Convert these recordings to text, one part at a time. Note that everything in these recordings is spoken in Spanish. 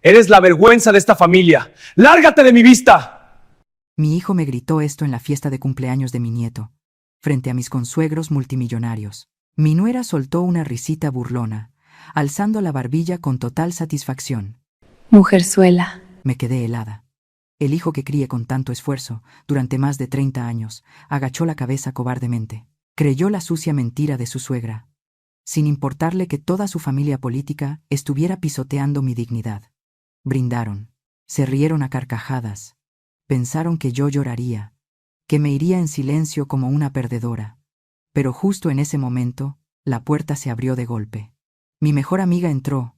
Eres la vergüenza de esta familia. ¡Lárgate de mi vista! Mi hijo me gritó esto en la fiesta de cumpleaños de mi nieto, frente a mis consuegros multimillonarios. Mi nuera soltó una risita burlona, alzando la barbilla con total satisfacción. Mujerzuela. Me quedé helada. El hijo que crié con tanto esfuerzo, durante más de 30 años, agachó la cabeza cobardemente. Creyó la sucia mentira de su suegra, sin importarle que toda su familia política estuviera pisoteando mi dignidad. Brindaron, se rieron a carcajadas, pensaron que yo lloraría, que me iría en silencio como una perdedora. Pero justo en ese momento, la puerta se abrió de golpe. Mi mejor amiga entró,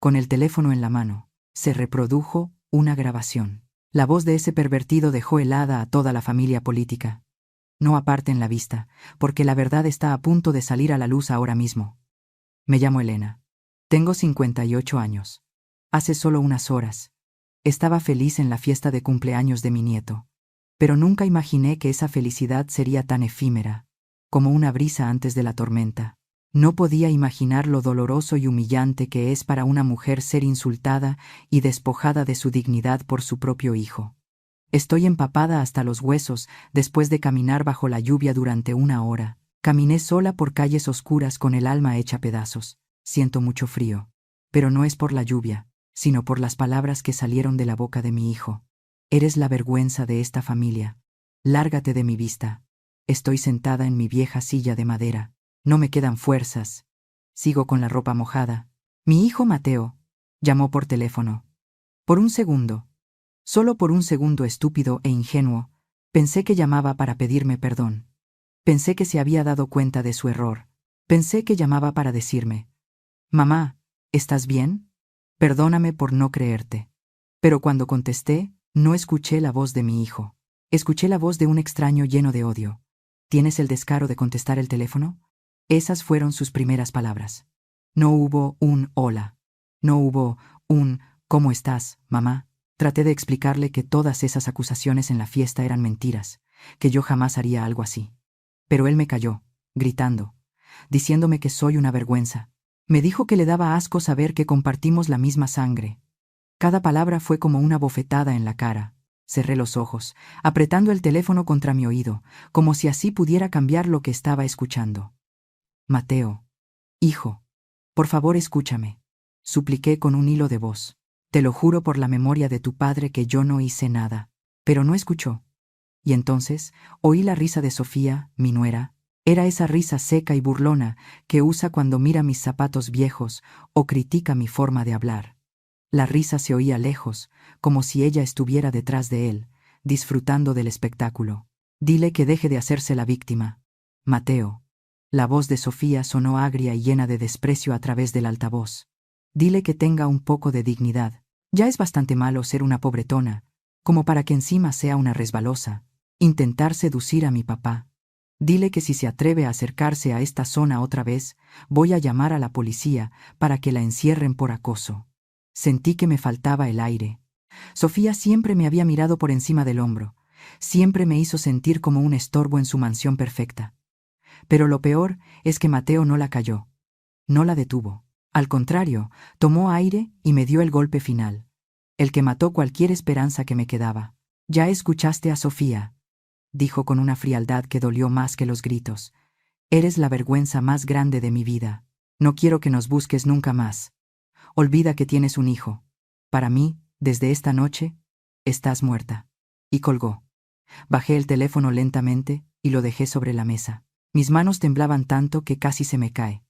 con el teléfono en la mano. Se reprodujo una grabación. La voz de ese pervertido dejó helada a toda la familia política. No aparten la vista, porque la verdad está a punto de salir a la luz ahora mismo. Me llamo Elena. Tengo 58 años. Hace solo unas horas, estaba feliz en la fiesta de cumpleaños de mi nieto. Pero nunca imaginé que esa felicidad sería tan efímera, como una brisa antes de la tormenta. No podía imaginar lo doloroso y humillante que es para una mujer ser insultada y despojada de su dignidad por su propio hijo. Estoy empapada hasta los huesos después de caminar bajo la lluvia durante una hora. Caminé sola por calles oscuras con el alma hecha pedazos. Siento mucho frío. Pero no es por la lluvia, sino por las palabras que salieron de la boca de mi hijo. Eres la vergüenza de esta familia. Lárgate de mi vista. Estoy sentada en mi vieja silla de madera. No me quedan fuerzas. Sigo con la ropa mojada. Mi hijo Mateo llamó por teléfono. Por un segundo, solo por un segundo estúpido e ingenuo, pensé que llamaba para pedirme perdón. Pensé que se había dado cuenta de su error. Pensé que llamaba para decirme: «Mamá, ¿estás bien? Perdóname por no creerte». Pero cuando contesté, no escuché la voz de mi hijo. Escuché la voz de un extraño lleno de odio. ¿Tienes el descaro de contestar el teléfono? Esas fueron sus primeras palabras. No hubo un hola. No hubo un ¿cómo estás, mamá? Traté de explicarle que todas esas acusaciones en la fiesta eran mentiras, que yo jamás haría algo así. Pero él me calló, gritando, diciéndome que soy una vergüenza. Me dijo que le daba asco saber que compartimos la misma sangre. Cada palabra fue como una bofetada en la cara. Cerré los ojos, apretando el teléfono contra mi oído, como si así pudiera cambiar lo que estaba escuchando. Mateo, hijo, por favor escúchame, supliqué con un hilo de voz. Te lo juro por la memoria de tu padre que yo no hice nada. Pero no escuchó. Y entonces oí la risa de Sofía, mi nuera. Era esa risa seca y burlona que usa cuando mira mis zapatos viejos o critica mi forma de hablar. La risa se oía lejos, como si ella estuviera detrás de él, disfrutando del espectáculo. Dile que deje de hacerse la víctima. Mateo. La voz de Sofía sonó agria y llena de desprecio a través del altavoz. Dile que tenga un poco de dignidad. Ya es bastante malo ser una pobretona, como para que encima sea una resbalosa. Intentar seducir a mi papá. Dile que si se atreve a acercarse a esta zona otra vez, voy a llamar a la policía para que la encierren por acoso. Sentí que me faltaba el aire. Sofía siempre me había mirado por encima del hombro. Siempre me hizo sentir como un estorbo en su mansión perfecta. Pero lo peor es que Mateo no la calló. No la detuvo. Al contrario, tomó aire y me dio el golpe final. El que mató cualquier esperanza que me quedaba. «Ya escuchaste a Sofía», dijo con una frialdad que dolió más que los gritos. «Eres la vergüenza más grande de mi vida. No quiero que nos busques nunca más. Olvida que tienes un hijo. Para mí, desde esta noche, estás muerta». Y colgó. Bajé el teléfono lentamente y lo dejé sobre la mesa. Mis manos temblaban tanto que casi se me cae.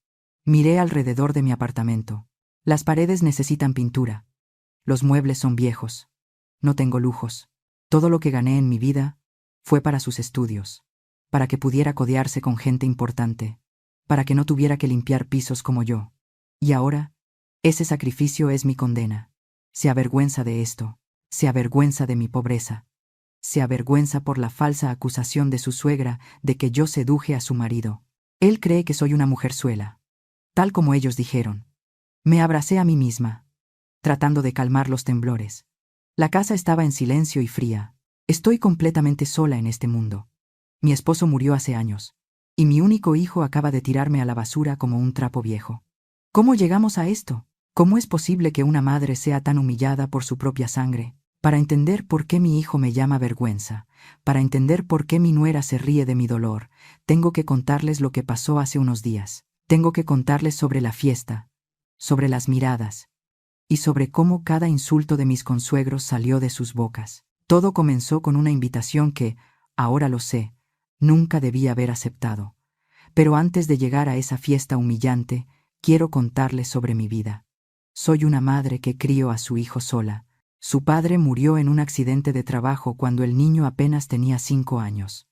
Miré alrededor de mi apartamento. Las paredes necesitan pintura. Los muebles son viejos. No tengo lujos. Todo lo que gané en mi vida fue para sus estudios, para que pudiera codearse con gente importante, para que no tuviera que limpiar pisos como yo. Y ahora, ese sacrificio es mi condena. Se avergüenza de esto, se avergüenza de mi pobreza. Se avergüenza por la falsa acusación de su suegra de que yo seduje a su marido. Él cree que soy una mujerzuela, tal como ellos dijeron. Me abracé a mí misma, tratando de calmar los temblores. La casa estaba en silencio y fría. Estoy completamente sola en este mundo. Mi esposo murió hace años, y mi único hijo acaba de tirarme a la basura como un trapo viejo. ¿Cómo llegamos a esto? ¿Cómo es posible que una madre sea tan humillada por su propia sangre? Para entender por qué mi hijo me llama vergüenza, para entender por qué mi nuera se ríe de mi dolor, tengo que contarles lo que pasó hace unos días. Tengo que contarles sobre la fiesta, sobre las miradas, y sobre cómo cada insulto de mis consuegros salió de sus bocas. Todo comenzó con una invitación que, ahora lo sé, nunca debía haber aceptado. Pero antes de llegar a esa fiesta humillante, quiero contarles sobre mi vida. Soy una madre que crió a su hijo sola. Su padre murió en un accidente de trabajo cuando el niño apenas tenía 5 años.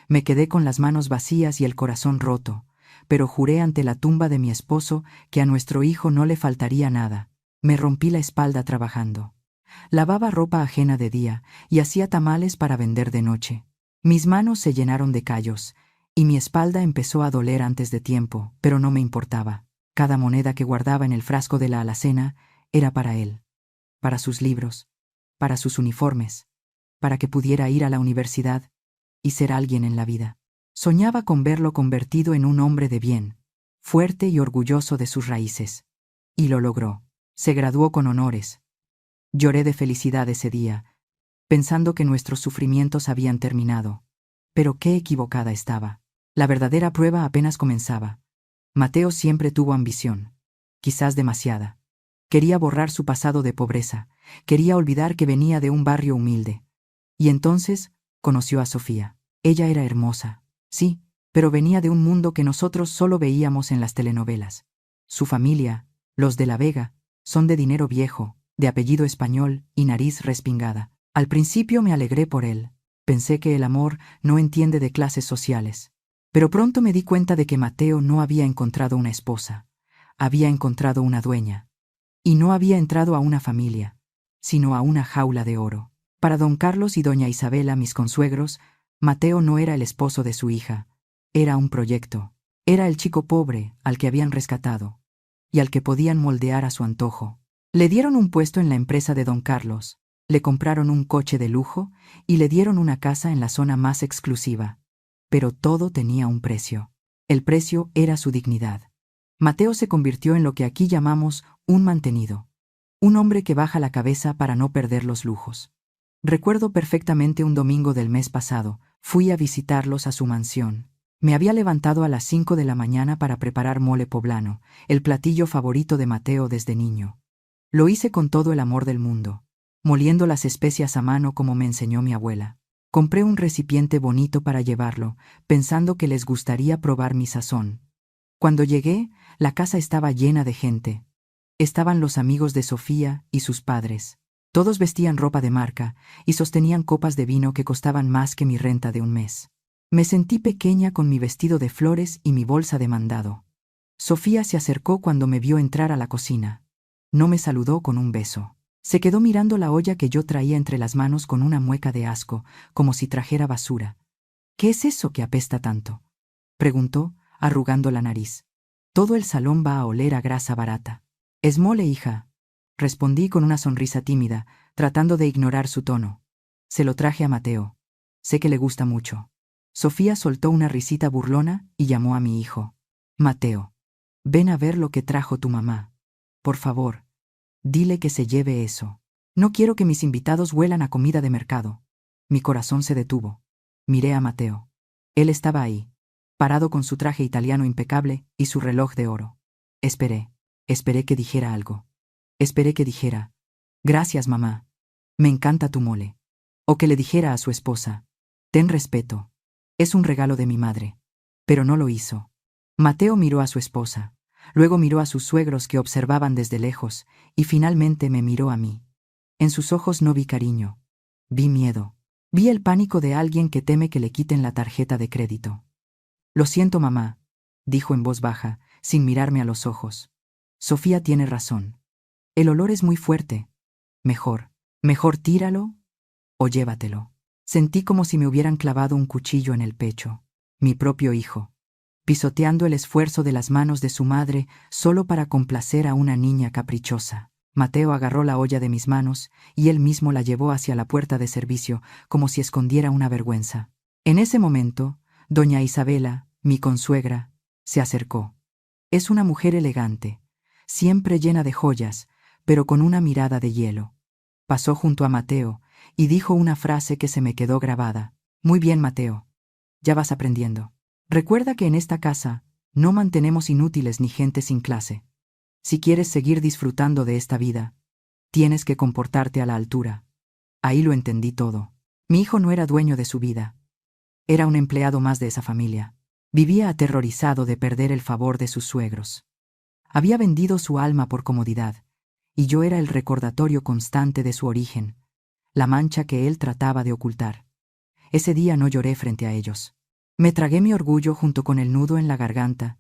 Me quedé con las manos vacías y el corazón roto, pero juré ante la tumba de mi esposo que a nuestro hijo no le faltaría nada. Me rompí la espalda trabajando. Lavaba ropa ajena de día y hacía tamales para vender de noche. Mis manos se llenaron de callos y mi espalda empezó a doler antes de tiempo, pero no me importaba. Cada moneda que guardaba en el frasco de la alacena era para él, para sus libros, para sus uniformes, para que pudiera ir a la universidad y ser alguien en la vida. Soñaba con verlo convertido en un hombre de bien, fuerte y orgulloso de sus raíces. Y lo logró. Se graduó con honores. Lloré de felicidad ese día, pensando que nuestros sufrimientos habían terminado. Pero qué equivocada estaba. La verdadera prueba apenas comenzaba. Mateo siempre tuvo ambición, quizás demasiada. Quería borrar su pasado de pobreza, quería olvidar que venía de un barrio humilde. Y entonces conoció a Sofía. Ella era hermosa, sí, pero venía de un mundo que nosotros solo veíamos en las telenovelas. Su familia, los de la Vega, son de dinero viejo, de apellido español y nariz respingada. Al principio me alegré por él. Pensé que el amor no entiende de clases sociales. Pero pronto me di cuenta de que Mateo no había encontrado una esposa, había encontrado una dueña. Y no había entrado a una familia, sino a una jaula de oro. Para don Carlos y doña Isabela, mis consuegros, Mateo no era el esposo de su hija, era un proyecto. Era el chico pobre al que habían rescatado, y al que podían moldear a su antojo. Le dieron un puesto en la empresa de don Carlos, le compraron un coche de lujo y le dieron una casa en la zona más exclusiva. Pero todo tenía un precio. El precio era su dignidad. Mateo se convirtió en lo que aquí llamamos un mantenido. Un hombre que baja la cabeza para no perder los lujos. Recuerdo perfectamente un domingo del mes pasado, fui a visitarlos a su mansión. Me había levantado a las 5 de la mañana para preparar mole poblano, el platillo favorito de Mateo desde niño. Lo hice con todo el amor del mundo, moliendo las especias a mano como me enseñó mi abuela. Compré un recipiente bonito para llevarlo, pensando que les gustaría probar mi sazón. Cuando llegué, la casa estaba llena de gente. Estaban los amigos de Sofía y sus padres. Todos vestían ropa de marca y sostenían copas de vino que costaban más que mi renta de un mes. Me sentí pequeña con mi vestido de flores y mi bolsa de mandado. Sofía se acercó cuando me vio entrar a la cocina. No me saludó con un beso. Se quedó mirando la olla que yo traía entre las manos con una mueca de asco, como si trajera basura. ¿Qué es eso que apesta tanto?, preguntó, arrugando la nariz. Todo el salón va a oler a grasa barata. Es mole, hija, respondí con una sonrisa tímida, tratando de ignorar su tono. Se lo traje a Mateo. Sé que le gusta mucho. Sofía soltó una risita burlona y llamó a mi hijo. Mateo, ven a ver lo que trajo tu mamá. Por favor, dile que se lleve eso. No quiero que mis invitados huelan a comida de mercado. Mi corazón se detuvo. Miré a Mateo. Él estaba ahí, parado con su traje italiano impecable y su reloj de oro. Esperé que dijera algo. Esperé que dijera, gracias mamá, me encanta tu mole. O que le dijera a su esposa, ten respeto, es un regalo de mi madre. Pero no lo hizo. Mateo miró a su esposa, luego miró a sus suegros que observaban desde lejos, y finalmente me miró a mí. En sus ojos no vi cariño, vi miedo. Vi el pánico de alguien que teme que le quiten la tarjeta de crédito. Lo siento, mamá, dijo en voz baja, sin mirarme a los ojos. Sofía tiene razón. El olor es muy fuerte. Mejor tíralo o llévatelo. Sentí como si me hubieran clavado un cuchillo en el pecho. Mi propio hijo, pisoteando el esfuerzo de las manos de su madre solo para complacer a una niña caprichosa. Mateo agarró la olla de mis manos y él mismo la llevó hacia la puerta de servicio, como si escondiera una vergüenza. En ese momento, doña Isabela, mi consuegra, se acercó. Es una mujer elegante. siempre llena de joyas, pero con una mirada de hielo. Pasó junto a Mateo y dijo una frase que se me quedó grabada. Muy bien, Mateo. Ya vas aprendiendo. Recuerda que en esta casa no mantenemos inútiles ni gente sin clase. Si quieres seguir disfrutando de esta vida, tienes que comportarte a la altura. Ahí lo entendí todo. Mi hijo no era dueño de su vida. Era un empleado más de esa familia. Vivía aterrorizado de perder el favor de sus suegros. Había vendido su alma por comodidad, y yo era el recordatorio constante de su origen, la mancha que él trataba de ocultar. Ese día no lloré frente a ellos. Me tragué mi orgullo junto con el nudo en la garganta,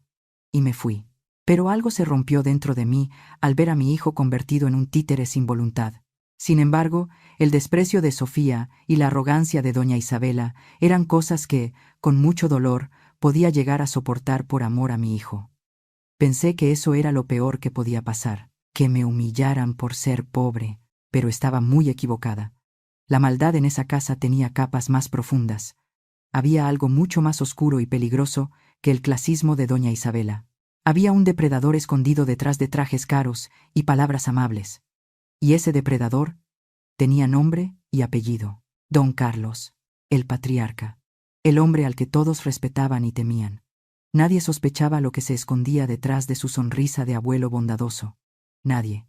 y me fui. Pero algo se rompió dentro de mí al ver a mi hijo convertido en un títere sin voluntad. Sin embargo, el desprecio de Sofía y la arrogancia de doña Isabela eran cosas que, con mucho dolor, podía llegar a soportar por amor a mi hijo. Pensé que eso era lo peor que podía pasar, que me humillaran por ser pobre, pero estaba muy equivocada. La maldad en esa casa tenía capas más profundas. Había algo mucho más oscuro y peligroso que el clasismo de doña Isabela. Había un depredador escondido detrás de trajes caros y palabras amables. Y ese depredador tenía nombre y apellido: Don Carlos, el patriarca, el hombre al que todos respetaban y temían. Nadie sospechaba lo que se escondía detrás de su sonrisa de abuelo bondadoso. Nadie,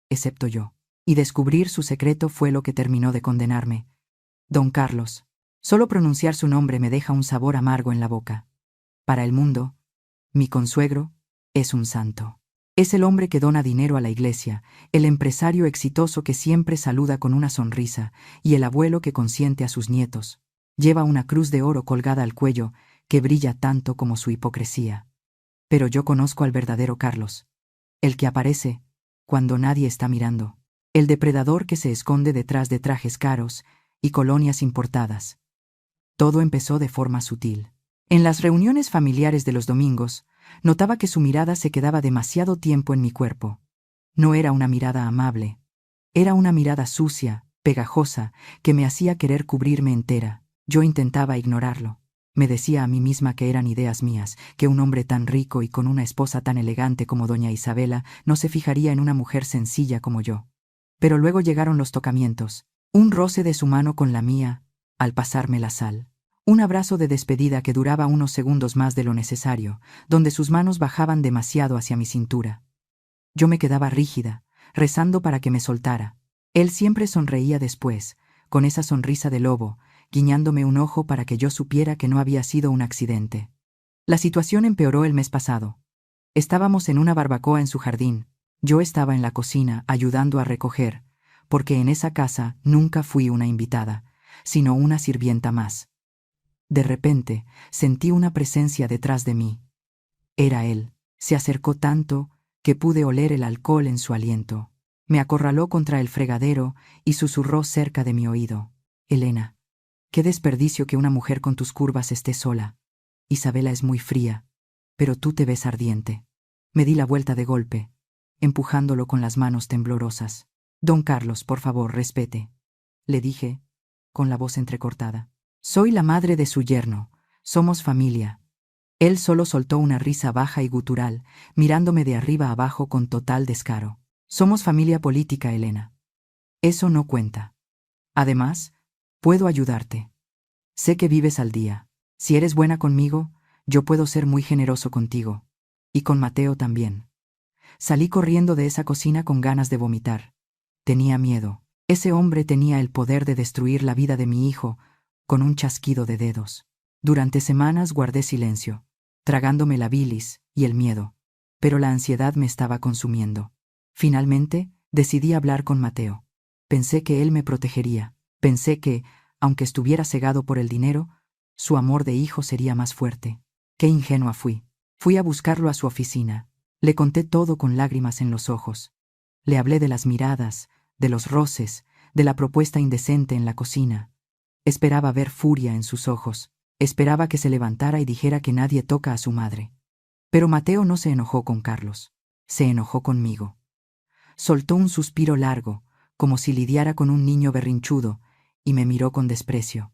excepto yo. Y descubrir su secreto fue lo que terminó de condenarme. Don Carlos. Solo pronunciar su nombre me deja un sabor amargo en la boca. Para el mundo, mi consuegro es un santo. Es el hombre que dona dinero a la iglesia, el empresario exitoso que siempre saluda con una sonrisa, y el abuelo que consiente a sus nietos. Lleva una cruz de oro colgada al cuello que brilla tanto como su hipocresía. Pero yo conozco al verdadero Carlos, el que aparece cuando nadie está mirando, el depredador que se esconde detrás de trajes caros y colonias importadas. Todo empezó de forma sutil. En las reuniones familiares de los domingos, notaba que su mirada se quedaba demasiado tiempo en mi cuerpo. No era una mirada amable. Era una mirada sucia, pegajosa, que me hacía querer cubrirme entera. Yo intentaba ignorarlo. Me decía a mí misma que eran ideas mías, que un hombre tan rico y con una esposa tan elegante como doña Isabela no se fijaría en una mujer sencilla como yo. Pero luego llegaron los tocamientos, un roce de su mano con la mía, al pasarme la sal. Un abrazo de despedida que duraba unos segundos más de lo necesario, donde sus manos bajaban demasiado hacia mi cintura. Yo me quedaba rígida, rezando para que me soltara. Él siempre sonreía después, con esa sonrisa de lobo, guiñándome un ojo para que yo supiera que no había sido un accidente. La situación empeoró el mes pasado. Estábamos en una barbacoa en su jardín. Yo estaba en la cocina ayudando a recoger, porque en esa casa nunca fui una invitada, sino una sirvienta más. De repente, sentí una presencia detrás de mí. Era él. Se acercó tanto que pude oler el alcohol en su aliento. Me acorraló contra el fregadero y susurró cerca de mi oído: Elena, qué desperdicio que una mujer con tus curvas esté sola. Isabela es muy fría, pero tú te ves ardiente. Me di la vuelta de golpe, empujándolo con las manos temblorosas. Don Carlos, por favor, respete, le dije, con la voz entrecortada. Soy la madre de su yerno. Somos familia. Él solo soltó una risa baja y gutural, mirándome de arriba abajo con total descaro. Somos familia política, Elena. Eso no cuenta. Además, puedo ayudarte. Sé que vives al día. Si eres buena conmigo, yo puedo ser muy generoso contigo. Y con Mateo también. Salí corriendo de esa cocina con ganas de vomitar. Tenía miedo. Ese hombre tenía el poder de destruir la vida de mi hijo con un chasquido de dedos. Durante semanas guardé silencio, tragándome la bilis y el miedo, pero la ansiedad me estaba consumiendo. Finalmente, decidí hablar con Mateo. Pensé que él me protegería. Pensé que, aunque estuviera cegado por el dinero, su amor de hijo sería más fuerte. Qué ingenua fui. Fui a buscarlo a su oficina. Le conté todo con lágrimas en los ojos. Le hablé de las miradas, de los roces, de la propuesta indecente en la cocina. Esperaba ver furia en sus ojos. Esperaba que se levantara y dijera que nadie toca a su madre. Pero Mateo no se enojó con Carlos. Se enojó conmigo. Soltó un suspiro largo, como si lidiara con un niño berrinchudo, y me miró con desprecio.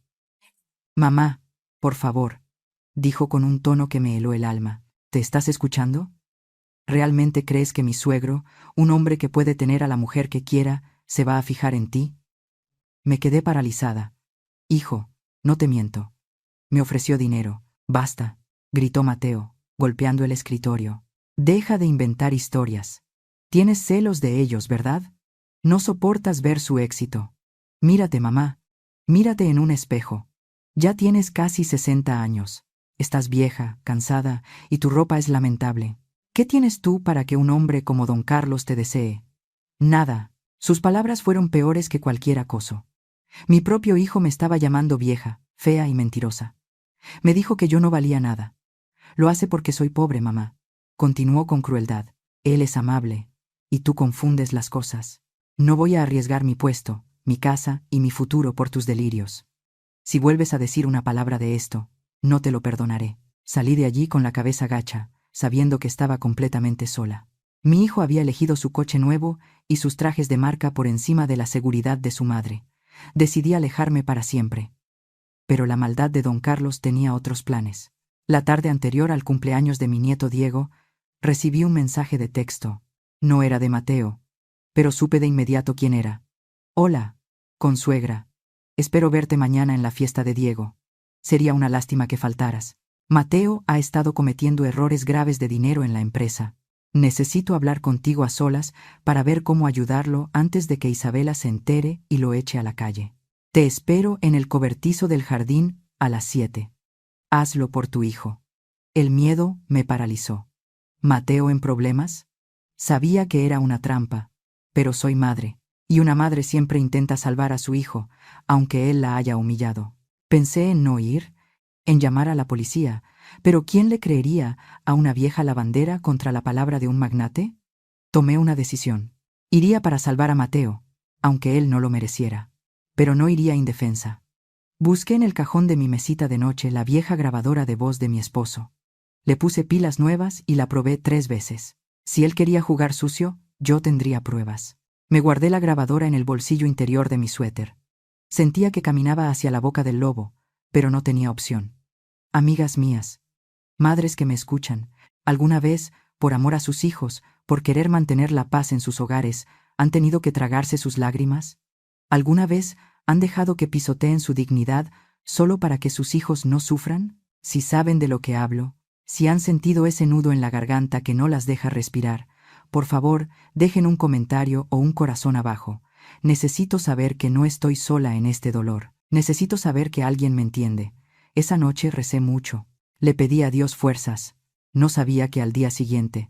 Mamá, por favor, dijo con un tono que me heló el alma. ¿Te estás escuchando? ¿Realmente crees que mi suegro, un hombre que puede tener a la mujer que quiera, se va a fijar en ti? Me quedé paralizada. Hijo, no te miento. Me ofreció dinero. Basta, gritó Mateo, golpeando el escritorio. Deja de inventar historias. Tienes celos de ellos, ¿verdad? No soportas ver su éxito. Mírate, mamá. Mírate en un espejo. Ya tienes casi 60 años. Estás vieja, cansada, y tu ropa es lamentable. ¿Qué tienes tú para que un hombre como don Carlos te desee? Nada. Sus palabras fueron peores que cualquier acoso. Mi propio hijo me estaba llamando vieja, fea y mentirosa. Me dijo que yo no valía nada. Lo hace porque soy pobre, mamá. Continuó con crueldad. Él es amable, y tú confundes las cosas. No voy a arriesgar mi puesto, mi casa y mi futuro por tus delirios. Si vuelves a decir una palabra de esto, no te lo perdonaré. Salí de allí con la cabeza gacha, sabiendo que estaba completamente sola. Mi hijo había elegido su coche nuevo y sus trajes de marca por encima de la seguridad de su madre. Decidí alejarme para siempre. Pero la maldad de don Carlos tenía otros planes. La tarde anterior al cumpleaños de mi nieto Diego, recibí un mensaje de texto. No era de Mateo, pero supe de inmediato quién era. Hola, consuegra. Espero verte mañana en la fiesta de Diego. Sería una lástima que faltaras. Mateo ha estado cometiendo errores graves de dinero en la empresa. Necesito hablar contigo a solas para ver cómo ayudarlo antes de que Isabela se entere y lo eche a la calle. Te espero en el cobertizo del jardín a las 7. Hazlo por tu hijo. El miedo me paralizó. ¿Mateo en problemas? Sabía que era una trampa, pero soy madre, y una madre siempre intenta salvar a su hijo, aunque él la haya humillado. Pensé en no ir, en llamar a la policía, pero ¿quién le creería a una vieja lavandera contra la palabra de un magnate? Tomé una decisión. Iría para salvar a Mateo, aunque él no lo mereciera. Pero no iría indefensa. Busqué en el cajón de mi mesita de noche la vieja grabadora de voz de mi esposo. Le puse pilas nuevas y la probé 3 veces. Si él quería jugar sucio, yo tendría pruebas. Me guardé la grabadora en el bolsillo interior de mi suéter. Sentía que caminaba hacia la boca del lobo, pero no tenía opción. Amigas mías, madres que me escuchan, ¿alguna vez, por amor a sus hijos, por querer mantener la paz en sus hogares, han tenido que tragarse sus lágrimas? ¿Alguna vez han dejado que pisoteen su dignidad solo para que sus hijos no sufran? Si saben de lo que hablo, si han sentido ese nudo en la garganta que no las deja respirar, por favor, dejen un comentario o un corazón abajo. Necesito saber que no estoy sola en este dolor. Necesito saber que alguien me entiende. Esa noche recé mucho. Le pedí a Dios fuerzas. No sabía que al día siguiente,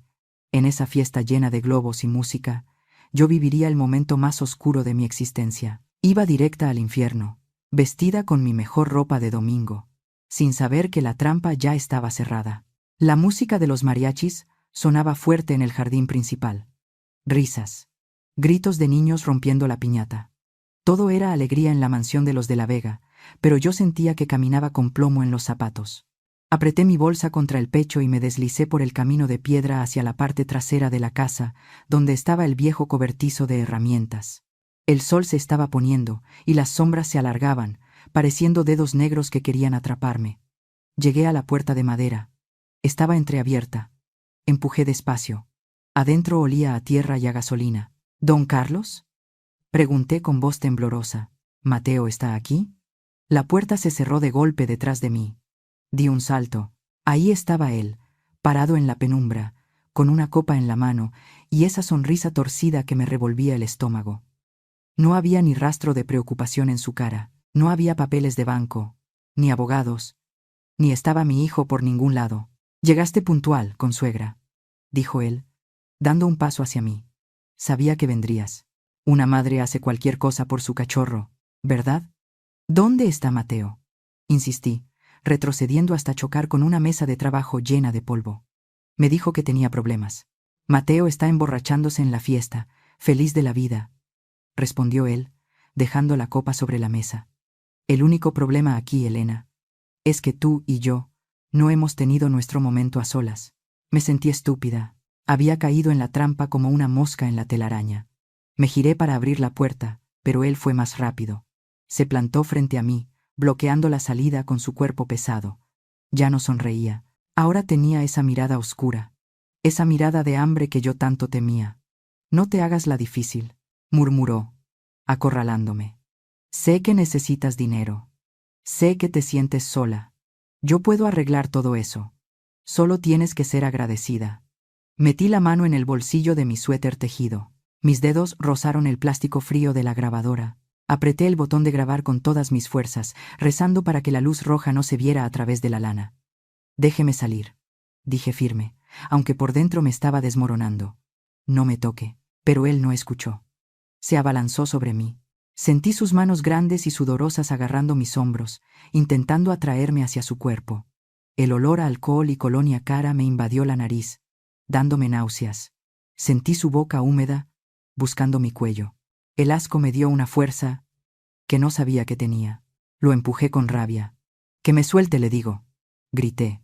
en esa fiesta llena de globos y música, yo viviría el momento más oscuro de mi existencia. Iba directa al infierno, vestida con mi mejor ropa de domingo, sin saber que la trampa ya estaba cerrada. La música de los mariachis sonaba fuerte en el jardín principal. Risas. Gritos de niños rompiendo la piñata. Todo era alegría en la mansión de los de la Vega, pero yo sentía que caminaba con plomo en los zapatos. Apreté mi bolsa contra el pecho y me deslicé por el camino de piedra hacia la parte trasera de la casa, donde estaba el viejo cobertizo de herramientas. El sol se estaba poniendo, y las sombras se alargaban, pareciendo dedos negros que querían atraparme. Llegué a la puerta de madera. Estaba entreabierta. Empujé despacio. Adentro olía a tierra y a gasolina. ¿Don Carlos?, pregunté con voz temblorosa. ¿Mateo está aquí? La puerta se cerró de golpe detrás de mí. Di un salto. Ahí estaba él, parado en la penumbra, con una copa en la mano y esa sonrisa torcida que me revolvía el estómago. No había ni rastro de preocupación en su cara. No había papeles de banco, ni abogados, ni estaba mi hijo por ningún lado. Llegaste puntual, consuegra, dijo él, dando un paso hacia mí. Sabía que vendrías. Una madre hace cualquier cosa por su cachorro, ¿verdad? ¿Dónde está Mateo?, insistí, retrocediendo hasta chocar con una mesa de trabajo llena de polvo. Me dijo que tenía problemas. Mateo está emborrachándose en la fiesta, feliz de la vida, respondió él, dejando la copa sobre la mesa. El único problema aquí, Elena, es que tú y yo no hemos tenido nuestro momento a solas. Me sentí estúpida. Había caído en la trampa como una mosca en la telaraña. Me giré para abrir la puerta, pero él fue más rápido. Se plantó frente a mí, bloqueando la salida con su cuerpo pesado. Ya no sonreía. Ahora tenía esa mirada oscura. esa mirada de hambre que yo tanto temía. No te hagas la difícil, murmuró, acorralándome. Sé que necesitas dinero. Sé que te sientes sola. Yo puedo arreglar todo eso. Solo tienes que ser agradecida. Metí la mano en el bolsillo de mi suéter tejido. Mis dedos rozaron el plástico frío de la grabadora. Apreté el botón de grabar con todas mis fuerzas, rezando para que la luz roja no se viera a través de la lana. Déjeme salir, dije firme, aunque por dentro me estaba desmoronando. No me toque, pero él no escuchó. Se abalanzó sobre mí. Sentí sus manos grandes y sudorosas agarrando mis hombros, intentando atraerme hacia su cuerpo. El olor a alcohol y colonia cara me invadió la nariz, dándome náuseas. Sentí su boca húmeda, buscando mi cuello. El asco me dio una fuerza que no sabía que tenía. Lo empujé con rabia. «Que me suelte», le digo. Grité.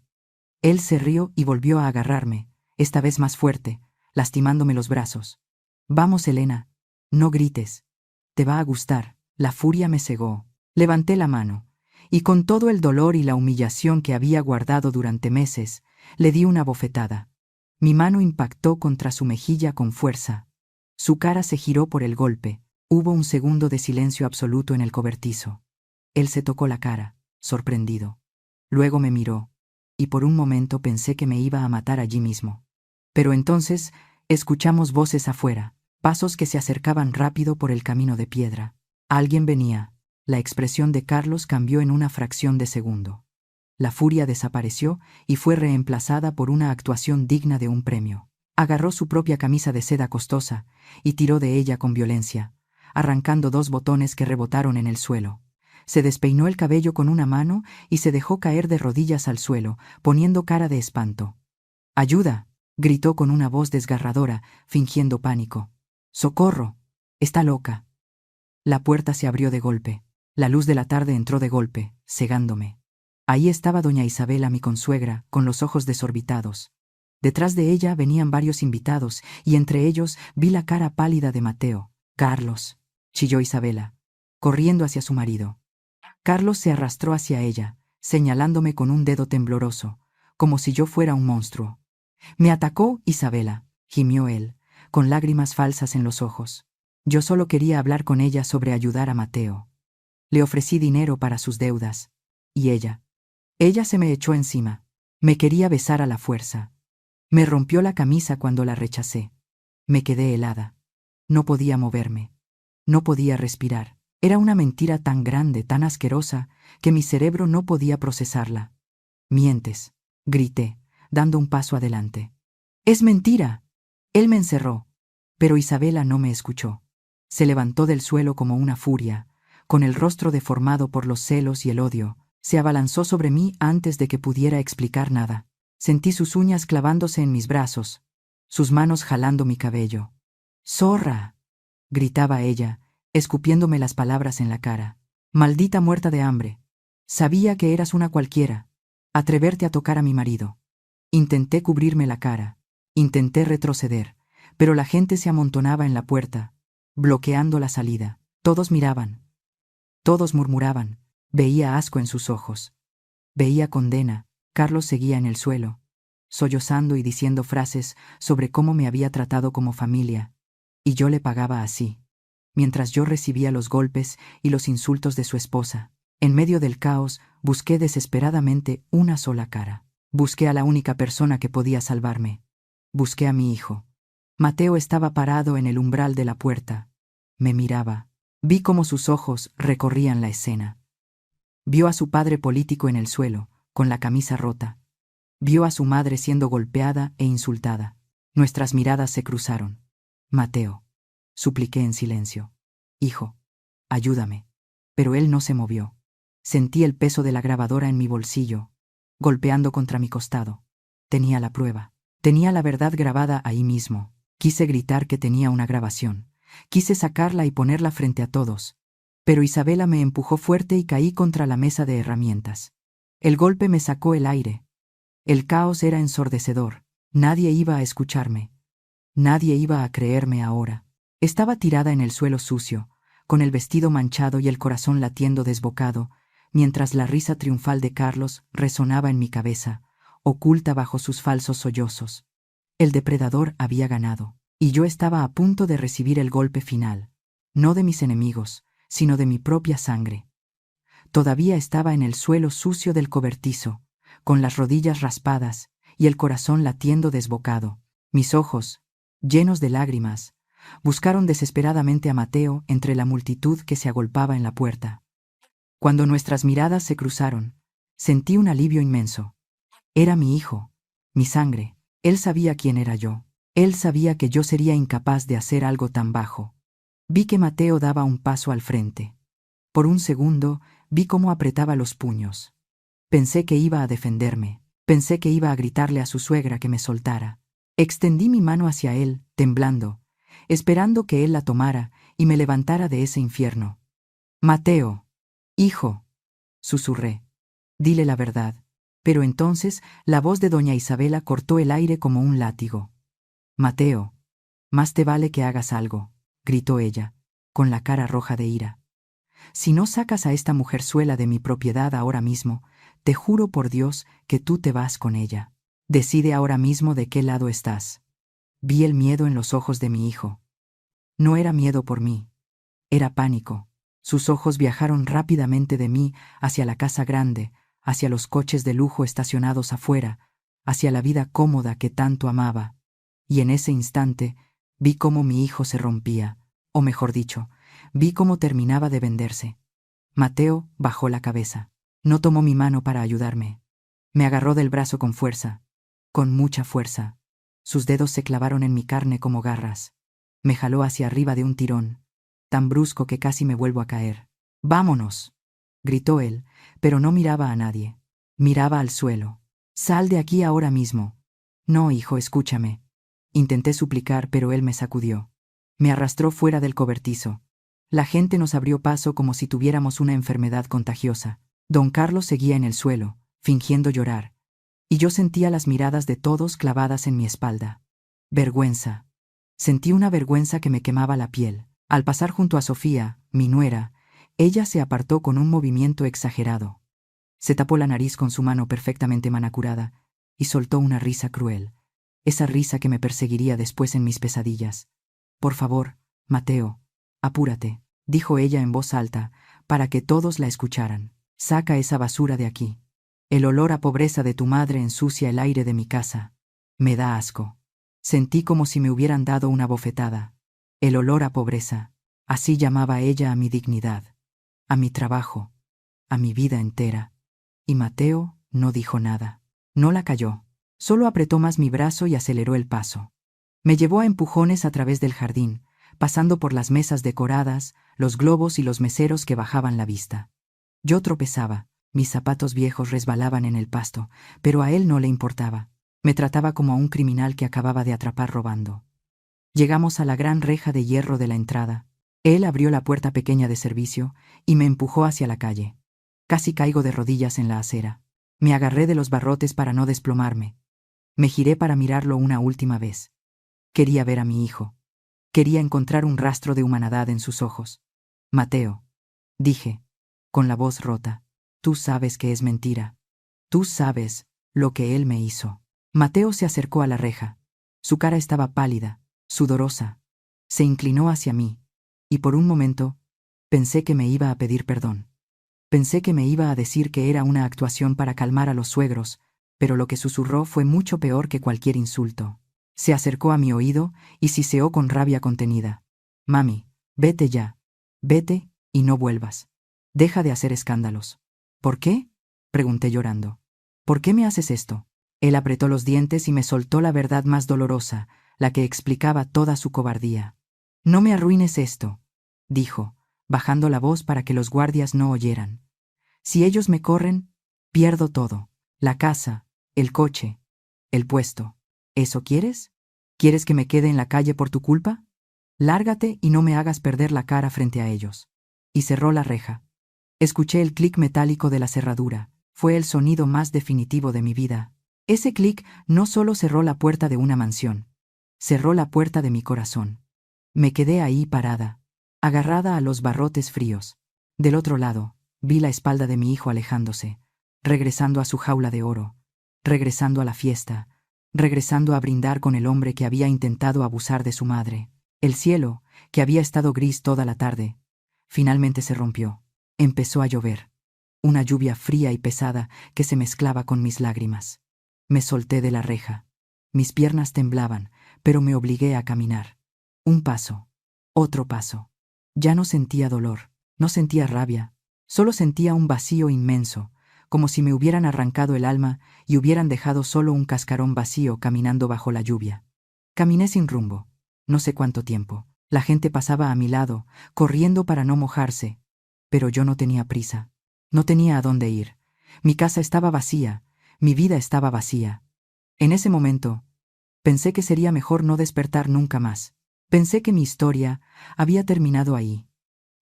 Él se rió y volvió a agarrarme, esta vez más fuerte, lastimándome los brazos. «Vamos, Elena, no grites. Te va a gustar». La furia me cegó. Levanté la mano, y con todo el dolor y la humillación que había guardado durante meses, le di una bofetada. Mi mano impactó contra su mejilla con fuerza. Su cara se giró por el golpe. Hubo un segundo de silencio absoluto en el cobertizo. Él se tocó la cara, sorprendido. Luego me miró, y por un momento pensé que me iba a matar allí mismo. Pero entonces escuchamos voces afuera, pasos que se acercaban rápido por el camino de piedra. Alguien venía. La expresión de Carlos cambió en una fracción de segundo. La furia desapareció y fue reemplazada por una actuación digna de un premio. Agarró su propia camisa de seda costosa y tiró de ella con violencia, arrancando 2 botones que rebotaron en el suelo. Se despeinó el cabello con una mano y se dejó caer de rodillas al suelo, poniendo cara de espanto. «¡Ayuda!», gritó con una voz desgarradora, fingiendo pánico. «¡Socorro! Está loca». La puerta se abrió de golpe. La luz de la tarde entró de golpe, cegándome. Ahí estaba doña Isabela, mi consuegra, con los ojos desorbitados. Detrás de ella venían varios invitados, y entre ellos vi la cara pálida de Mateo. «Carlos», chilló Isabela, corriendo hacia su marido. Carlos se arrastró hacia ella, señalándome con un dedo tembloroso, como si yo fuera un monstruo. «Me atacó Isabela», gimió él, con lágrimas falsas en los ojos. Yo solo quería hablar con ella sobre ayudar a Mateo. Le ofrecí dinero para sus deudas. Y ella se me echó encima. Me quería besar a la fuerza. Me rompió la camisa cuando la rechacé. Me quedé helada. No podía moverme. No podía respirar. Era una mentira tan grande, tan asquerosa, que mi cerebro no podía procesarla. «Mientes», grité, dando un paso adelante. «¡Es mentira!». Él me encerró, pero Isabela no me escuchó. Se levantó del suelo como una furia, con el rostro deformado por los celos y el odio. Se abalanzó sobre mí antes de que pudiera explicar nada. Sentí sus uñas clavándose en mis brazos, sus manos jalando mi cabello. «¡Zorra!», gritaba ella, escupiéndome las palabras en la cara. «Maldita muerta de hambre. Sabía que eras una cualquiera. Atreverte a tocar a mi marido». Intenté cubrirme la cara. Intenté retroceder, pero la gente se amontonaba en la puerta, bloqueando la salida. Todos miraban. Todos murmuraban. Veía asco en sus ojos. Veía condena. Carlos seguía en el suelo, sollozando y diciendo frases sobre cómo me había tratado como familia, y yo le pagaba así, mientras yo recibía los golpes y los insultos de su esposa. En medio del caos, busqué desesperadamente una sola cara. Busqué a la única persona que podía salvarme. Busqué a mi hijo. Mateo estaba parado en el umbral de la puerta. Me miraba. Vi cómo sus ojos recorrían la escena. Vio a su padre político en el suelo, con la camisa rota. Vio a su madre siendo golpeada e insultada. Nuestras miradas se cruzaron. «Mateo», supliqué en silencio. «Hijo, ayúdame». Pero él no se movió. Sentí el peso de la grabadora en mi bolsillo, golpeando contra mi costado. Tenía la prueba. Tenía la verdad grabada ahí mismo. Quise gritar que tenía una grabación. Quise sacarla y ponerla frente a todos. Pero Isabela me empujó fuerte y caí contra la mesa de herramientas. El golpe me sacó el aire. El caos era ensordecedor. Nadie iba a escucharme. Nadie iba a creerme ahora. Estaba tirada en el suelo sucio, con el vestido manchado y el corazón latiendo desbocado, mientras la risa triunfal de Carlos resonaba en mi cabeza, oculta bajo sus falsos sollozos. El depredador había ganado, y yo estaba a punto de recibir el golpe final, no de mis enemigos, sino de mi propia sangre. Todavía estaba en el suelo sucio del cobertizo, con las rodillas raspadas y el corazón latiendo desbocado. Mis ojos, llenos de lágrimas, buscaron desesperadamente a Mateo entre la multitud que se agolpaba en la puerta. Cuando nuestras miradas se cruzaron, sentí un alivio inmenso. Era mi hijo, mi sangre. Él sabía quién era yo. Él sabía que yo sería incapaz de hacer algo tan bajo. Vi que Mateo daba un paso al frente. Por un segundo, vi cómo apretaba los puños. Pensé que iba a defenderme. Pensé que iba a gritarle a su suegra que me soltara. Extendí mi mano hacia él, temblando, esperando que él la tomara y me levantara de ese infierno. Mateo, hijo, susurré. Dile la verdad. Pero entonces la voz de doña Isabela cortó el aire como un látigo. Mateo, más te vale que hagas algo, gritó ella, con la cara roja de ira. Si no sacas a esta mujerzuela de mi propiedad ahora mismo, te juro por Dios que tú te vas con ella. Decide ahora mismo de qué lado estás. Vi el miedo en los ojos de mi hijo. No era miedo por mí, era pánico. Sus ojos viajaron rápidamente de mí hacia la casa grande, hacia los coches de lujo estacionados afuera, hacia la vida cómoda que tanto amaba. Y en ese instante vi cómo mi hijo se rompía, o mejor dicho, vi cómo terminaba de venderse. Mateo bajó la cabeza. No tomó mi mano para ayudarme. Me agarró del brazo con fuerza, con mucha fuerza. Sus dedos se clavaron en mi carne como garras. Me jaló hacia arriba de un tirón, tan brusco que casi me vuelvo a caer. «¡Vámonos!», gritó él, pero no miraba a nadie. Miraba al suelo. «Sal de aquí ahora mismo». «No, hijo, escúchame». Intenté suplicar, pero él me sacudió. Me arrastró fuera del cobertizo. La gente nos abrió paso como si tuviéramos una enfermedad contagiosa. Don Carlos seguía en el suelo, fingiendo llorar, y yo sentía las miradas de todos clavadas en mi espalda. Vergüenza. Sentí una vergüenza que me quemaba la piel. Al pasar junto a Sofía, mi nuera, ella se apartó con un movimiento exagerado. Se tapó la nariz con su mano perfectamente manicurada y soltó una risa cruel, esa risa que me perseguiría después en mis pesadillas. «Por favor, Mateo, apúrate», dijo ella en voz alta, para que todos la escucharan. «Saca esa basura de aquí. El olor a pobreza de tu madre ensucia el aire de mi casa. Me da asco». Sentí como si me hubieran dado una bofetada. El olor a pobreza, así llamaba ella a mi dignidad, a mi trabajo, a mi vida entera. Y Mateo no dijo nada. No la calló. Solo apretó más mi brazo y aceleró el paso. Me llevó a empujones a través del jardín, pasando por las mesas decoradas, los globos y los meseros que bajaban la vista. Yo tropezaba, mis zapatos viejos resbalaban en el pasto, pero a él no le importaba. Me trataba como a un criminal que acababa de atrapar robando. Llegamos a la gran reja de hierro de la entrada. Él abrió la puerta pequeña de servicio y me empujó hacia la calle. Casi caigo de rodillas en la acera. Me agarré de los barrotes para no desplomarme. Me giré para mirarlo una última vez. Quería ver a mi hijo. Quería encontrar un rastro de humanidad en sus ojos. «Mateo», dije, con la voz rota, «tú sabes que es mentira. Tú sabes lo que él me hizo». Mateo se acercó a la reja. Su cara estaba pálida, sudorosa. Se inclinó hacia mí, y por un momento pensé que me iba a pedir perdón. Pensé que me iba a decir que era una actuación para calmar a los suegros, pero lo que susurró fue mucho peor que cualquier insulto. Se acercó a mi oído y siseó con rabia contenida. «Mami, vete ya. Vete y no vuelvas. Deja de hacer escándalos». «¿Por qué?», pregunté llorando. «¿Por qué me haces esto?». Él apretó los dientes y me soltó la verdad más dolorosa, la que explicaba toda su cobardía. «No me arruines esto», dijo, bajando la voz para que los guardias no oyeran. «Si ellos me corren, pierdo todo. La casa, el coche, el puesto. ¿Eso quieres? ¿Quieres que me quede en la calle por tu culpa? Lárgate y no me hagas perder la cara frente a ellos». Y cerró la reja. Escuché el clic metálico de la cerradura. Fue el sonido más definitivo de mi vida. Ese clic no solo cerró la puerta de una mansión, cerró la puerta de mi corazón. Me quedé ahí parada, agarrada a los barrotes fríos. Del otro lado, vi la espalda de mi hijo alejándose, regresando a su jaula de oro, regresando a la fiesta, regresando a brindar con el hombre que había intentado abusar de su madre. El cielo, que había estado gris toda la tarde, finalmente se rompió. Empezó a llover. Una lluvia fría y pesada que se mezclaba con mis lágrimas. Me solté de la reja. Mis piernas temblaban, pero me obligué a caminar. Un paso. Otro paso. Ya no sentía dolor, no sentía rabia, solo sentía un vacío inmenso, como si me hubieran arrancado el alma y hubieran dejado solo un cascarón vacío caminando bajo la lluvia. Caminé sin rumbo, no sé cuánto tiempo. La gente pasaba a mi lado, corriendo para no mojarse, pero yo no tenía prisa. No tenía a dónde ir. Mi casa estaba vacía, mi vida estaba vacía. En ese momento, pensé que sería mejor no despertar nunca más. Pensé que mi historia había terminado ahí,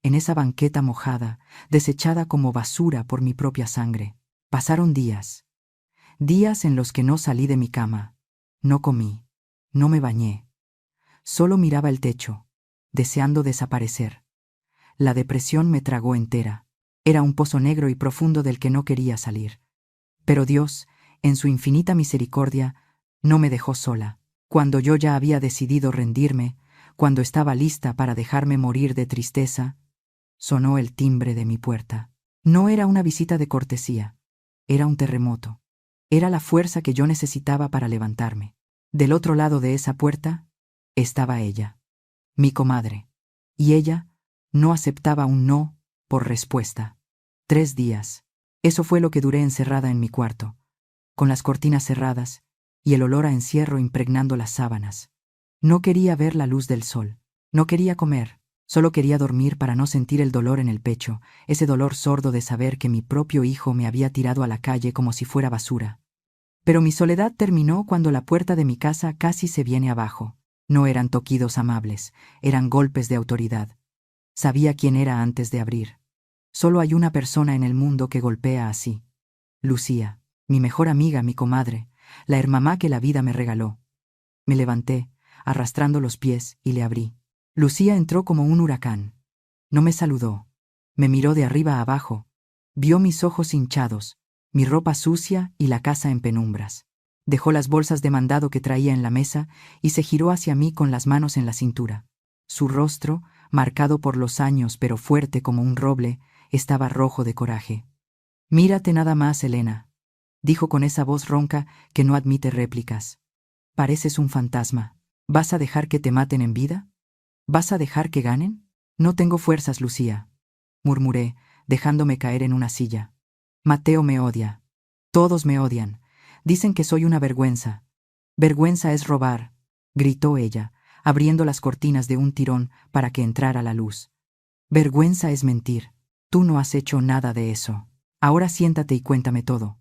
en esa banqueta mojada, desechada como basura por mi propia sangre. Pasaron días. Días en los que no salí de mi cama, no comí, no me bañé. Solo miraba el techo, deseando desaparecer. La depresión me tragó entera. Era un pozo negro y profundo del que no quería salir. Pero Dios, en su infinita misericordia, no me dejó sola. Cuando yo ya había decidido rendirme, cuando estaba lista para dejarme morir de tristeza, sonó el timbre de mi puerta. No era una visita de cortesía, era un terremoto. Era la fuerza que yo necesitaba para levantarme. Del otro lado de esa puerta estaba ella, mi comadre. Y ella no aceptaba un no por respuesta. 3 días. Eso fue lo que duré encerrada en mi cuarto, con las cortinas cerradas y el olor a encierro impregnando las sábanas. No quería ver la luz del sol, no quería comer, solo quería dormir para no sentir el dolor en el pecho, ese dolor sordo de saber que mi propio hijo me había tirado a la calle como si fuera basura. Pero mi soledad terminó cuando la puerta de mi casa casi se viene abajo. No eran toquidos amables, eran golpes de autoridad. Sabía quién era antes de abrir. Solo hay una persona en el mundo que golpea así. Lucía, mi mejor amiga, mi comadre, la hermamá que la vida me regaló. Me levanté, arrastrando los pies, y le abrí. Lucía entró como un huracán. No me saludó. Me miró de arriba a abajo. Vio mis ojos hinchados, mi ropa sucia y la casa en penumbras. Dejó las bolsas de mandado que traía en la mesa y se giró hacia mí con las manos en la cintura. Su rostro, marcado por los años pero fuerte como un roble, estaba rojo de coraje. «Mírate nada más, Elena», dijo con esa voz ronca que no admite réplicas. «Pareces un fantasma. ¿Vas a dejar que te maten en vida? ¿Vas a dejar que ganen?» «No tengo fuerzas, Lucía», murmuré, dejándome caer en una silla. «Mateo me odia. Todos me odian. Dicen que soy una vergüenza. Vergüenza es robar», gritó ella, abriendo las cortinas de un tirón para que entrara la luz. «Vergüenza es mentir. Tú no has hecho nada de eso. Ahora siéntate y cuéntame todo,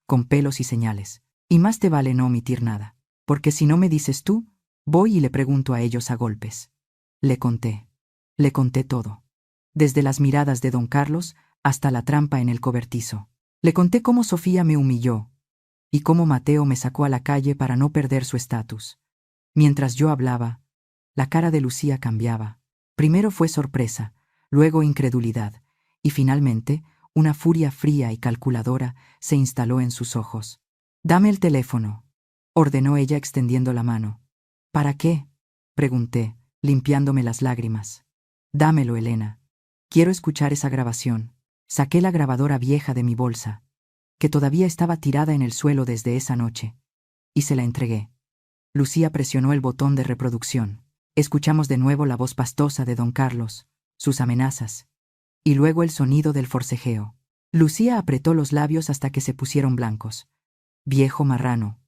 con pelos y señales. Y más te vale no omitir nada, porque si no me dices tú, voy y le pregunto a ellos a golpes». Le conté todo. Desde las miradas de don Carlos hasta la trampa en el cobertizo. Le conté cómo Sofía me humilló y cómo Mateo me sacó a la calle para no perder su estatus. Mientras yo hablaba, la cara de Lucía cambiaba. Primero fue sorpresa, luego incredulidad, y finalmente una furia fría y calculadora se instaló en sus ojos. «Dame el teléfono», ordenó ella extendiendo la mano. «¿Para qué?», pregunté, limpiándome las lágrimas. «Dámelo, Elena. Quiero escuchar esa grabación». Saqué la grabadora vieja de mi bolsa, que todavía estaba tirada en el suelo desde esa noche, y se la entregué. Lucía presionó el botón de reproducción. Escuchamos de nuevo la voz pastosa de don Carlos, sus amenazas, y luego el sonido del forcejeo. Lucía apretó los labios hasta que se pusieron blancos. «Viejo marrano»,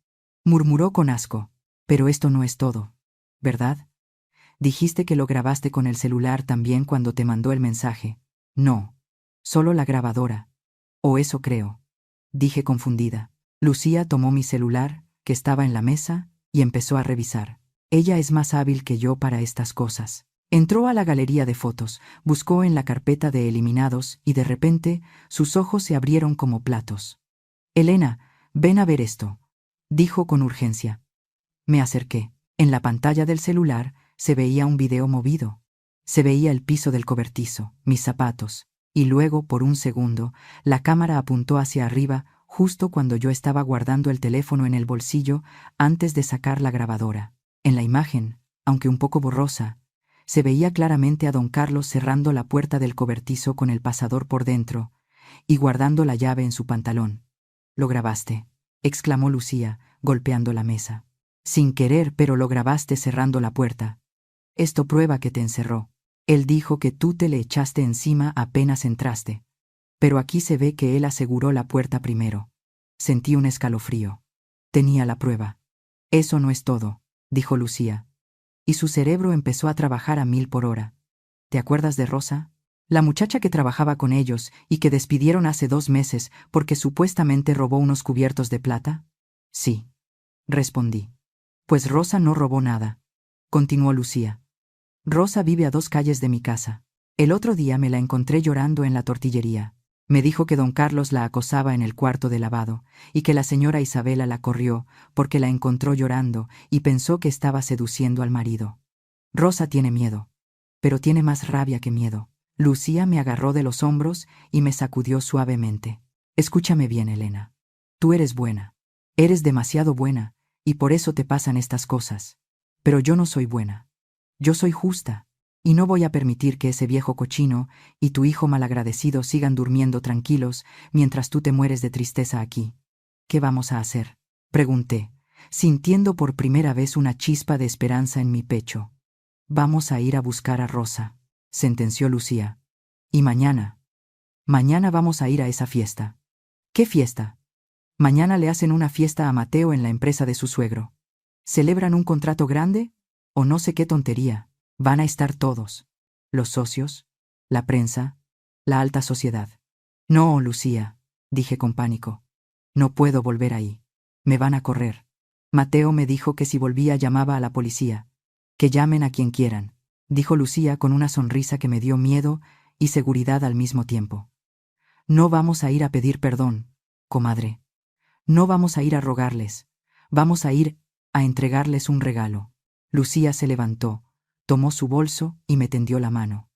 murmuró con asco. «Pero esto no es todo, ¿verdad? Dijiste que lo grabaste con el celular también cuando te mandó el mensaje». «No, solo la grabadora. O eso creo», dije confundida. Lucía tomó mi celular, que estaba en la mesa, y empezó a revisar. Ella es más hábil que yo para estas cosas. Entró a la galería de fotos, buscó en la carpeta de eliminados y de repente sus ojos se abrieron como platos. «Elena, ven a ver esto», dijo con urgencia. Me acerqué. En la pantalla del celular se veía un video movido. Se veía el piso del cobertizo, mis zapatos, y luego, por un segundo, la cámara apuntó hacia arriba, justo cuando yo estaba guardando el teléfono en el bolsillo antes de sacar la grabadora. En la imagen, aunque un poco borrosa, se veía claramente a don Carlos cerrando la puerta del cobertizo con el pasador por dentro y guardando la llave en su pantalón. «Lo grabaste», exclamó Lucía, golpeando la mesa. «Sin querer, pero lo grabaste cerrando la puerta. Esto prueba que te encerró. Él dijo que tú te le echaste encima apenas entraste. Pero aquí se ve que él aseguró la puerta primero». Sentí un escalofrío. Tenía la prueba. «Eso no es todo», dijo Lucía. Y su cerebro empezó a trabajar a 1000 por hora. «¿Te acuerdas de Rosa? La muchacha que trabajaba con ellos y que despidieron hace 2 meses porque supuestamente robó unos cubiertos de plata?» «Sí», respondí. «Pues Rosa no robó nada», continuó Lucía. «Rosa vive a 2 calles de mi casa. El otro día me la encontré llorando en la tortillería. Me dijo que don Carlos la acosaba en el cuarto de lavado y que la señora Isabela la corrió porque la encontró llorando y pensó que estaba seduciendo al marido. Rosa tiene miedo, pero tiene más rabia que miedo». Lucía me agarró de los hombros y me sacudió suavemente. «Escúchame bien, Elena. Tú eres buena. Eres demasiado buena, y por eso te pasan estas cosas. Pero yo no soy buena. Yo soy justa, y no voy a permitir que ese viejo cochino y tu hijo malagradecido sigan durmiendo tranquilos mientras tú te mueres de tristeza aquí». «¿Qué vamos a hacer?», pregunté, sintiendo por primera vez una chispa de esperanza en mi pecho. «Vamos a ir a buscar a Rosa», sentenció Lucía. «Y mañana vamos a ir a esa fiesta». «¿Qué fiesta?». «Mañana le hacen una fiesta a Mateo en la empresa de su suegro. ¿Celebran un contrato grande? O no sé qué tontería. Van a estar todos. Los socios, la prensa, la alta sociedad». «No, Lucía», dije con pánico. «No puedo volver ahí. Me van a correr. Mateo me dijo que si volvía llamaba a la policía. Que llamen a quien quieran», dijo Lucía con una sonrisa que me dio miedo y seguridad al mismo tiempo. «No vamos a ir a pedir perdón, comadre. No vamos a ir a rogarles. Vamos a ir a entregarles un regalo». Lucía se levantó, tomó su bolso y me tendió la mano.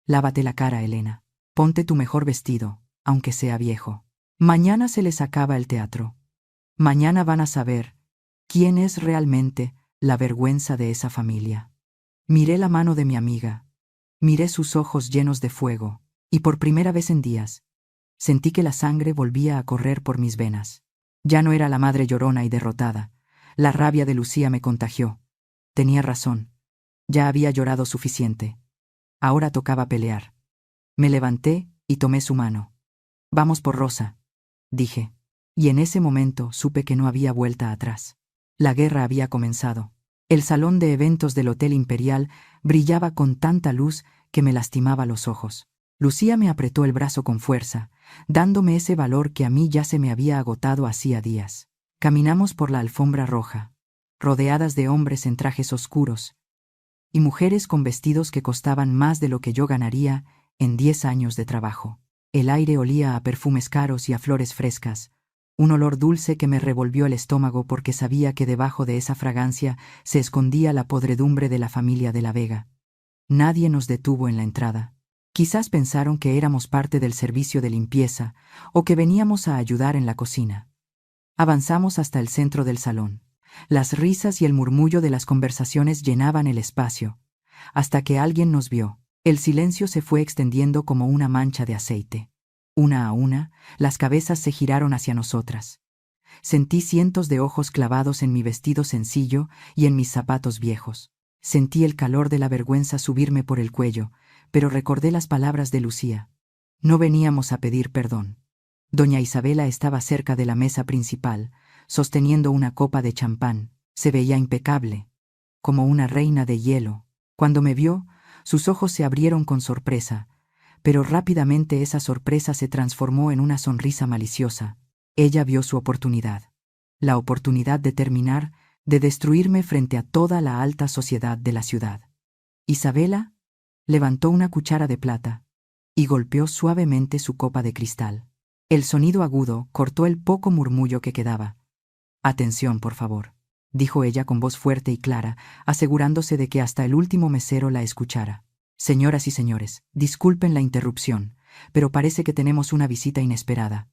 «Lávate la cara, Elena. Ponte tu mejor vestido, aunque sea viejo. Mañana se les acaba el teatro. Mañana van a saber quién es realmente la vergüenza de esa familia». Miré la mano de mi amiga, miré sus ojos llenos de fuego, y por primera vez en días, sentí que la sangre volvía a correr por mis venas. Ya no era la madre llorona y derrotada. La rabia de Lucía me contagió. Tenía razón. Ya había llorado suficiente. Ahora tocaba pelear. Me levanté y tomé su mano. «Vamos por Rosa», dije, y en ese momento supe que no había vuelta atrás. La guerra había comenzado. El salón de eventos del Hotel Imperial brillaba con tanta luz que me lastimaba los ojos. Lucía me apretó el brazo con fuerza, dándome ese valor que a mí ya se me había agotado hacía días. Caminamos por la alfombra roja, rodeadas de hombres en trajes oscuros y mujeres con vestidos que costaban más de lo que yo ganaría en 10 años de trabajo. El aire olía a perfumes caros y a flores frescas, un olor dulce que me revolvió el estómago porque sabía que debajo de esa fragancia se escondía la podredumbre de la familia de la Vega. Nadie nos detuvo en la entrada. Quizás pensaron que éramos parte del servicio de limpieza o que veníamos a ayudar en la cocina. Avanzamos hasta el centro del salón. Las risas y el murmullo de las conversaciones llenaban el espacio, hasta que alguien nos vio. El silencio se fue extendiendo como una mancha de aceite. Una a una, las cabezas se giraron hacia nosotras. Sentí cientos de ojos clavados en mi vestido sencillo y en mis zapatos viejos. Sentí el calor de la vergüenza subirme por el cuello, pero recordé las palabras de Lucía. No veníamos a pedir perdón. Doña Isabela estaba cerca de la mesa principal, sosteniendo una copa de champán. Se veía impecable, como una reina de hielo. Cuando me vio, sus ojos se abrieron con sorpresa, pero rápidamente esa sorpresa se transformó en una sonrisa maliciosa. Ella vio su oportunidad. La oportunidad de terminar, de destruirme frente a toda la alta sociedad de la ciudad. Isabela levantó una cuchara de plata y golpeó suavemente su copa de cristal. El sonido agudo cortó el poco murmullo que quedaba. «Atención, por favor», dijo ella con voz fuerte y clara, asegurándose de que hasta el último mesero la escuchara. «Señoras y señores, disculpen la interrupción, pero parece que tenemos una visita inesperada».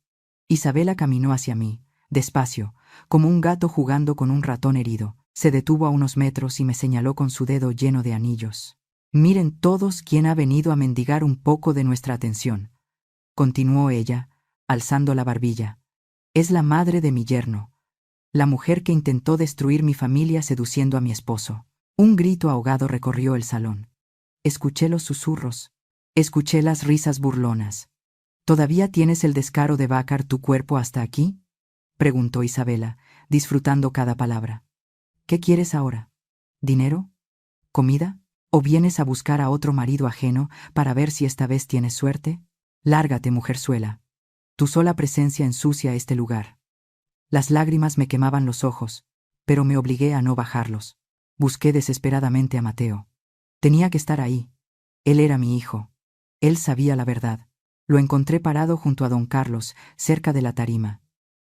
Isabela caminó hacia mí, despacio, como un gato jugando con un ratón herido. Se detuvo a unos metros y me señaló con su dedo lleno de anillos. Miren todos quién ha venido a mendigar un poco de nuestra atención, continuó ella, alzando la barbilla. Es la madre de mi yerno, la mujer que intentó destruir mi familia seduciendo a mi esposo. Un grito ahogado recorrió el salón. Escuché los susurros, escuché las risas burlonas. ¿Todavía tienes el descaro de vacar tu cuerpo hasta aquí?, preguntó Isabela, disfrutando cada palabra. ¿Qué quieres ahora? ¿Dinero? ¿Comida? ¿O vienes a buscar a otro marido ajeno para ver si esta vez tienes suerte? Lárgate, mujerzuela. Tu sola presencia ensucia este lugar. Las lágrimas me quemaban los ojos, pero me obligué a no bajarlos. Busqué desesperadamente a Mateo. Tenía que estar ahí. Él era mi hijo. Él sabía la verdad. Lo encontré parado junto a don Carlos, cerca de la tarima.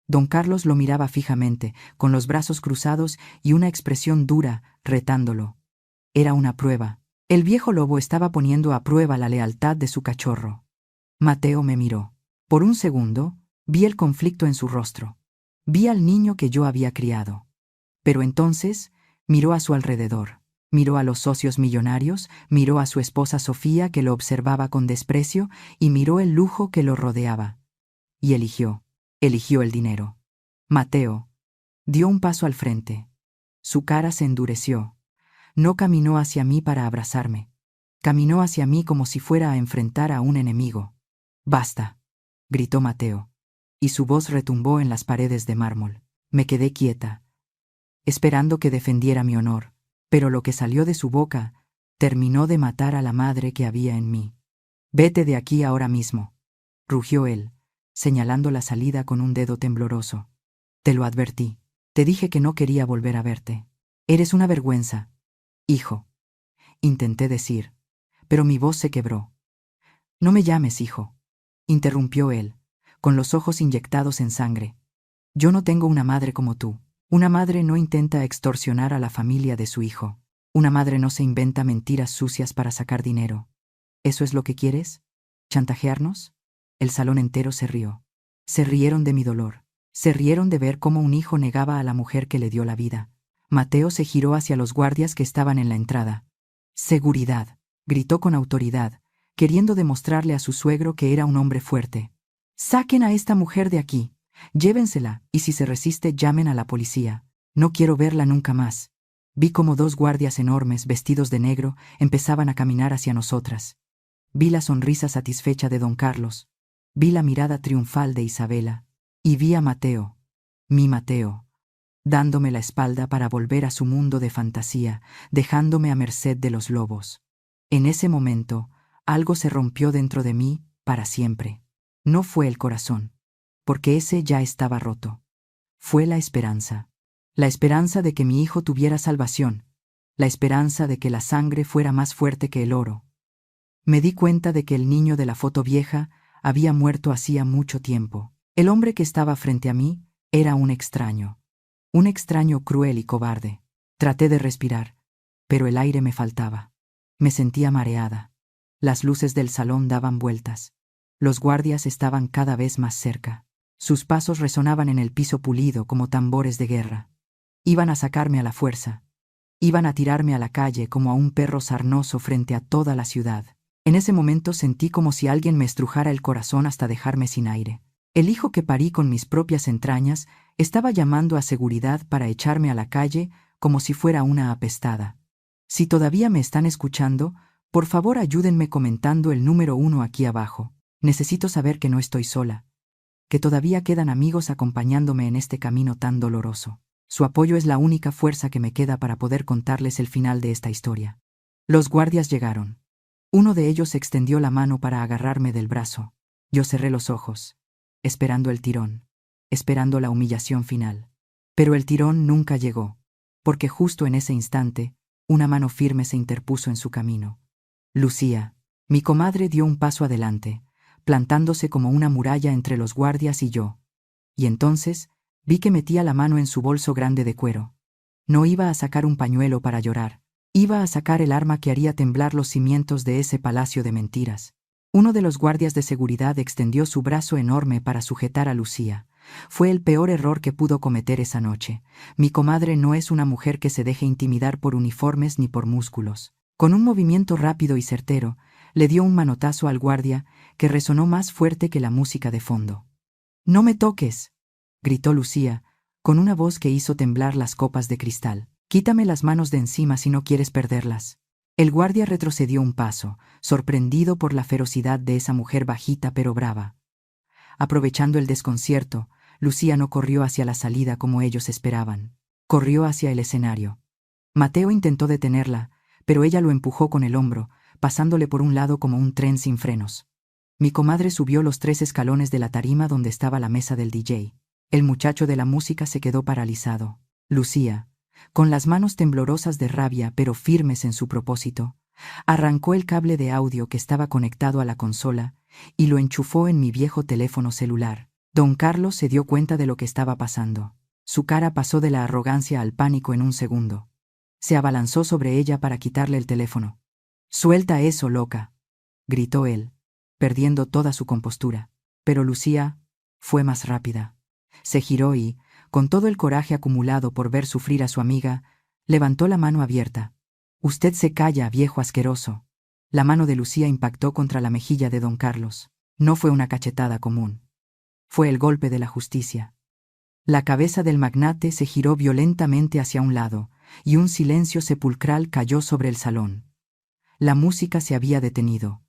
Don Carlos lo miraba fijamente, con los brazos cruzados y una expresión dura, retándolo. Era una prueba. El viejo lobo estaba poniendo a prueba la lealtad de su cachorro. Mateo me miró. Por un segundo, vi el conflicto en su rostro. Vi al niño que yo había criado. Pero entonces, miró a su alrededor. Miró a los socios millonarios, miró a su esposa Sofía que lo observaba con desprecio y miró el lujo que lo rodeaba. Y eligió el dinero. Mateo dio un paso al frente. Su cara se endureció. No caminó hacia mí para abrazarme. Caminó hacia mí como si fuera a enfrentar a un enemigo. «Basta», gritó Mateo, y su voz retumbó en las paredes de mármol. Me quedé quieta, esperando que defendiera mi honor, pero lo que salió de su boca terminó de matar a la madre que había en mí. «Vete de aquí ahora mismo», rugió él, señalando la salida con un dedo tembloroso. «Te lo advertí. Te dije que no quería volver a verte. Eres una vergüenza, hijo», intenté decir, pero mi voz se quebró. «No me llames hijo», interrumpió él, con los ojos inyectados en sangre. «Yo no tengo una madre como tú. Una madre no intenta extorsionar a la familia de su hijo. Una madre no se inventa mentiras sucias para sacar dinero. ¿Eso es lo que quieres? ¿Chantajearnos?». El salón entero se rió. Se rieron de mi dolor. Se rieron de ver cómo un hijo negaba a la mujer que le dio la vida. Mateo se giró hacia los guardias que estaban en la entrada. «Seguridad», gritó con autoridad, queriendo demostrarle a su suegro que era un hombre fuerte. «Saquen a esta mujer de aquí. Llévensela, y si se resiste, llamen a la policía. No quiero verla nunca más». Vi como 2 guardias enormes, vestidos de negro, empezaban a caminar hacia nosotras. Vi la sonrisa satisfecha de don Carlos. Vi la mirada triunfal de Isabela. Y vi a Mateo, mi Mateo, dándome la espalda para volver a su mundo de fantasía, dejándome a merced de los lobos. En ese momento, algo se rompió dentro de mí para siempre. No fue el corazón, porque ese ya estaba roto. Fue la esperanza de que mi hijo tuviera salvación, la esperanza de que la sangre fuera más fuerte que el oro. Me di cuenta de que el niño de la foto vieja había muerto hacía mucho tiempo. El hombre que estaba frente a mí era un extraño cruel y cobarde. Traté de respirar, pero el aire me faltaba. Me sentía mareada. Las luces del salón daban vueltas. Los guardias estaban cada vez más cerca. Sus pasos resonaban en el piso pulido como tambores de guerra. Iban a sacarme a la fuerza. Iban a tirarme a la calle como a un perro sarnoso frente a toda la ciudad. En ese momento sentí como si alguien me estrujara el corazón hasta dejarme sin aire. El hijo que parí con mis propias entrañas estaba llamando a seguridad para echarme a la calle como si fuera una apestada. Si todavía me están escuchando, por favor ayúdenme comentando el número 1 aquí abajo. Necesito saber que no estoy sola, que todavía quedan amigos acompañándome en este camino tan doloroso. Su apoyo es la única fuerza que me queda para poder contarles el final de esta historia. Los guardias llegaron. Uno de ellos extendió la mano para agarrarme del brazo. Yo cerré los ojos, esperando el tirón, esperando la humillación final. Pero el tirón nunca llegó, porque justo en ese instante, una mano firme se interpuso en su camino. Lucía, mi comadre, dio un paso adelante, plantándose como una muralla entre los guardias y yo. Y entonces vi que metía la mano en su bolso grande de cuero. No iba a sacar un pañuelo para llorar, iba a sacar el arma que haría temblar los cimientos de ese palacio de mentiras. Uno de los guardias de seguridad extendió su brazo enorme para sujetar a Lucía. Fue el peor error que pudo cometer esa noche. Mi comadre no es una mujer que se deje intimidar por uniformes ni por músculos. Con un movimiento rápido y certero, le dio un manotazo al guardia que resonó más fuerte que la música de fondo. «¡No me toques!», gritó Lucía, con una voz que hizo temblar las copas de cristal. «Quítame las manos de encima si no quieres perderlas». El guardia retrocedió un paso, sorprendido por la ferocidad de esa mujer bajita pero brava. Aprovechando el desconcierto, Lucía no corrió hacia la salida como ellos esperaban. Corrió hacia el escenario. Mateo intentó detenerla, pero ella lo empujó con el hombro, pasándole por un lado como un tren sin frenos. Mi comadre subió los 3 escalones de la tarima donde estaba la mesa del DJ. El muchacho de la música se quedó paralizado. Lucía, con las manos temblorosas de rabia pero firmes en su propósito, arrancó el cable de audio que estaba conectado a la consola y lo enchufó en mi viejo teléfono celular. Don Carlos se dio cuenta de lo que estaba pasando. Su cara pasó de la arrogancia al pánico en un segundo. Se abalanzó sobre ella para quitarle el teléfono. «¡Suelta eso, loca!», gritó él, perdiendo toda su compostura. Pero Lucía fue más rápida. Se giró y, con todo el coraje acumulado por ver sufrir a su amiga, levantó la mano abierta. «Usted se calla, viejo asqueroso». La mano de Lucía impactó contra la mejilla de don Carlos. No fue una cachetada común. Fue el golpe de la justicia. La cabeza del magnate se giró violentamente hacia un lado, y un silencio sepulcral cayó sobre el salón. La música se había detenido.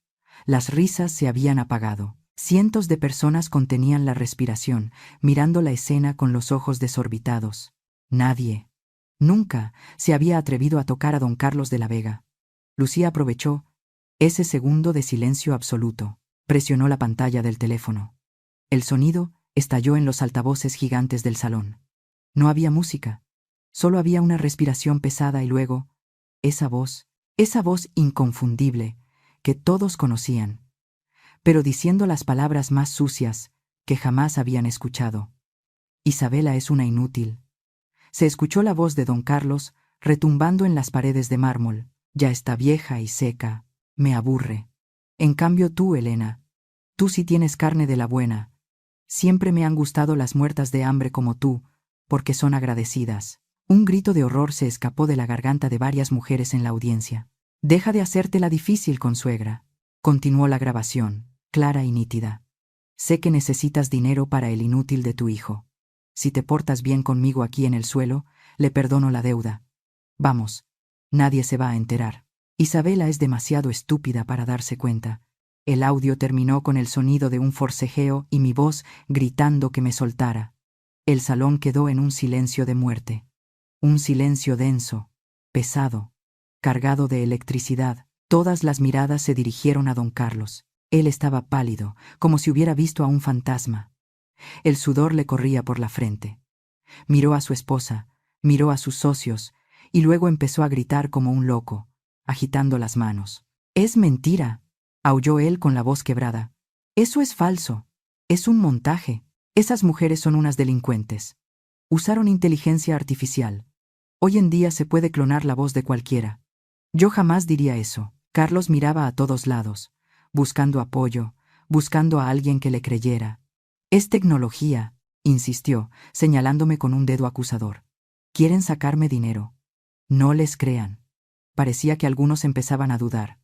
Las risas se habían apagado. Cientos de personas contenían la respiración, mirando la escena con los ojos desorbitados. Nadie, nunca, se había atrevido a tocar a don Carlos de la Vega. Lucía aprovechó ese segundo de silencio absoluto. Presionó la pantalla del teléfono. El sonido estalló en los altavoces gigantes del salón. No había música. Solo había una respiración pesada y luego, esa voz inconfundible, que todos conocían, pero diciendo las palabras más sucias que jamás habían escuchado. «Isabela es una inútil». Se escuchó la voz de don Carlos retumbando en las paredes de mármol. «Ya está vieja y seca. Me aburre. En cambio tú, Elena, tú sí tienes carne de la buena. Siempre me han gustado las muertas de hambre como tú, porque son agradecidas». Un grito de horror se escapó de la garganta de varias mujeres en la audiencia. «Deja de hacértela difícil, consuegra», continuó la grabación, clara y nítida. «Sé que necesitas dinero para el inútil de tu hijo. Si te portas bien conmigo aquí en el suelo, le perdono la deuda. Vamos, nadie se va a enterar». Isabela es demasiado estúpida para darse cuenta. El audio terminó con el sonido de un forcejeo y mi voz gritando que me soltara. El salón quedó en un silencio de muerte. Un silencio denso, pesado, cargado de electricidad. Todas las miradas se dirigieron a don Carlos. Él estaba pálido, como si hubiera visto a un fantasma. El sudor le corría por la frente. Miró a su esposa, miró a sus socios, y luego empezó a gritar como un loco, agitando las manos. «Es mentira», aulló él con la voz quebrada. «Eso es falso. Es un montaje. Esas mujeres son unas delincuentes. Usaron inteligencia artificial. Hoy en día se puede clonar la voz de cualquiera. Yo jamás diría eso». Carlos miraba a todos lados, buscando apoyo, buscando a alguien que le creyera. «Es tecnología», insistió, señalándome con un dedo acusador. «Quieren sacarme dinero. No les crean». Parecía que algunos empezaban a dudar.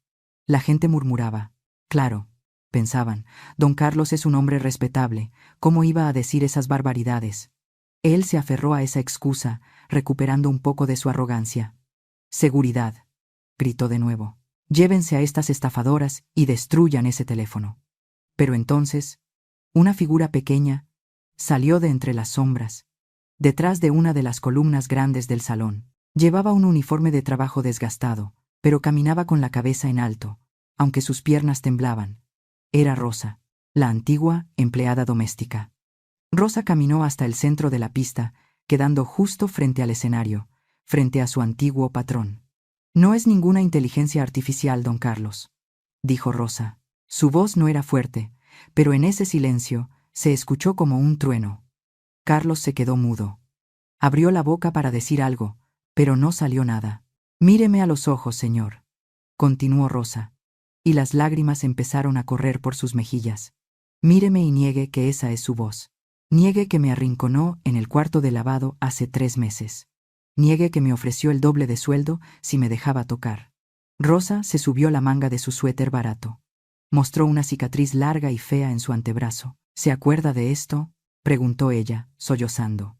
La gente murmuraba. «Claro», pensaban, «don Carlos es un hombre respetable. ¿Cómo iba a decir esas barbaridades?». Él se aferró a esa excusa, recuperando un poco de su arrogancia. «Seguridad», gritó de nuevo. «Llévense a estas estafadoras y destruyan ese teléfono». Pero entonces, una figura pequeña salió de entre las sombras, detrás de una de las columnas grandes del salón. Llevaba un uniforme de trabajo desgastado, pero caminaba con la cabeza en alto, aunque sus piernas temblaban. Era Rosa, la antigua empleada doméstica. Rosa caminó hasta el centro de la pista, quedando justo frente al escenario, frente a su antiguo patrón. «No es ninguna inteligencia artificial, don Carlos», dijo Rosa. Su voz no era fuerte, pero en ese silencio se escuchó como un trueno. Carlos se quedó mudo. Abrió la boca para decir algo, pero no salió nada. «Míreme a los ojos, señor», continuó Rosa, y las lágrimas empezaron a correr por sus mejillas. Míreme y niegue que esa es su voz. Niegue que me arrinconó en el cuarto de lavado hace 3 meses. Niegue que me ofreció el doble de sueldo si me dejaba tocar. Rosa se subió la manga de su suéter barato. Mostró una cicatriz larga y fea en su antebrazo. ¿Se acuerda de esto?, preguntó ella, sollozando.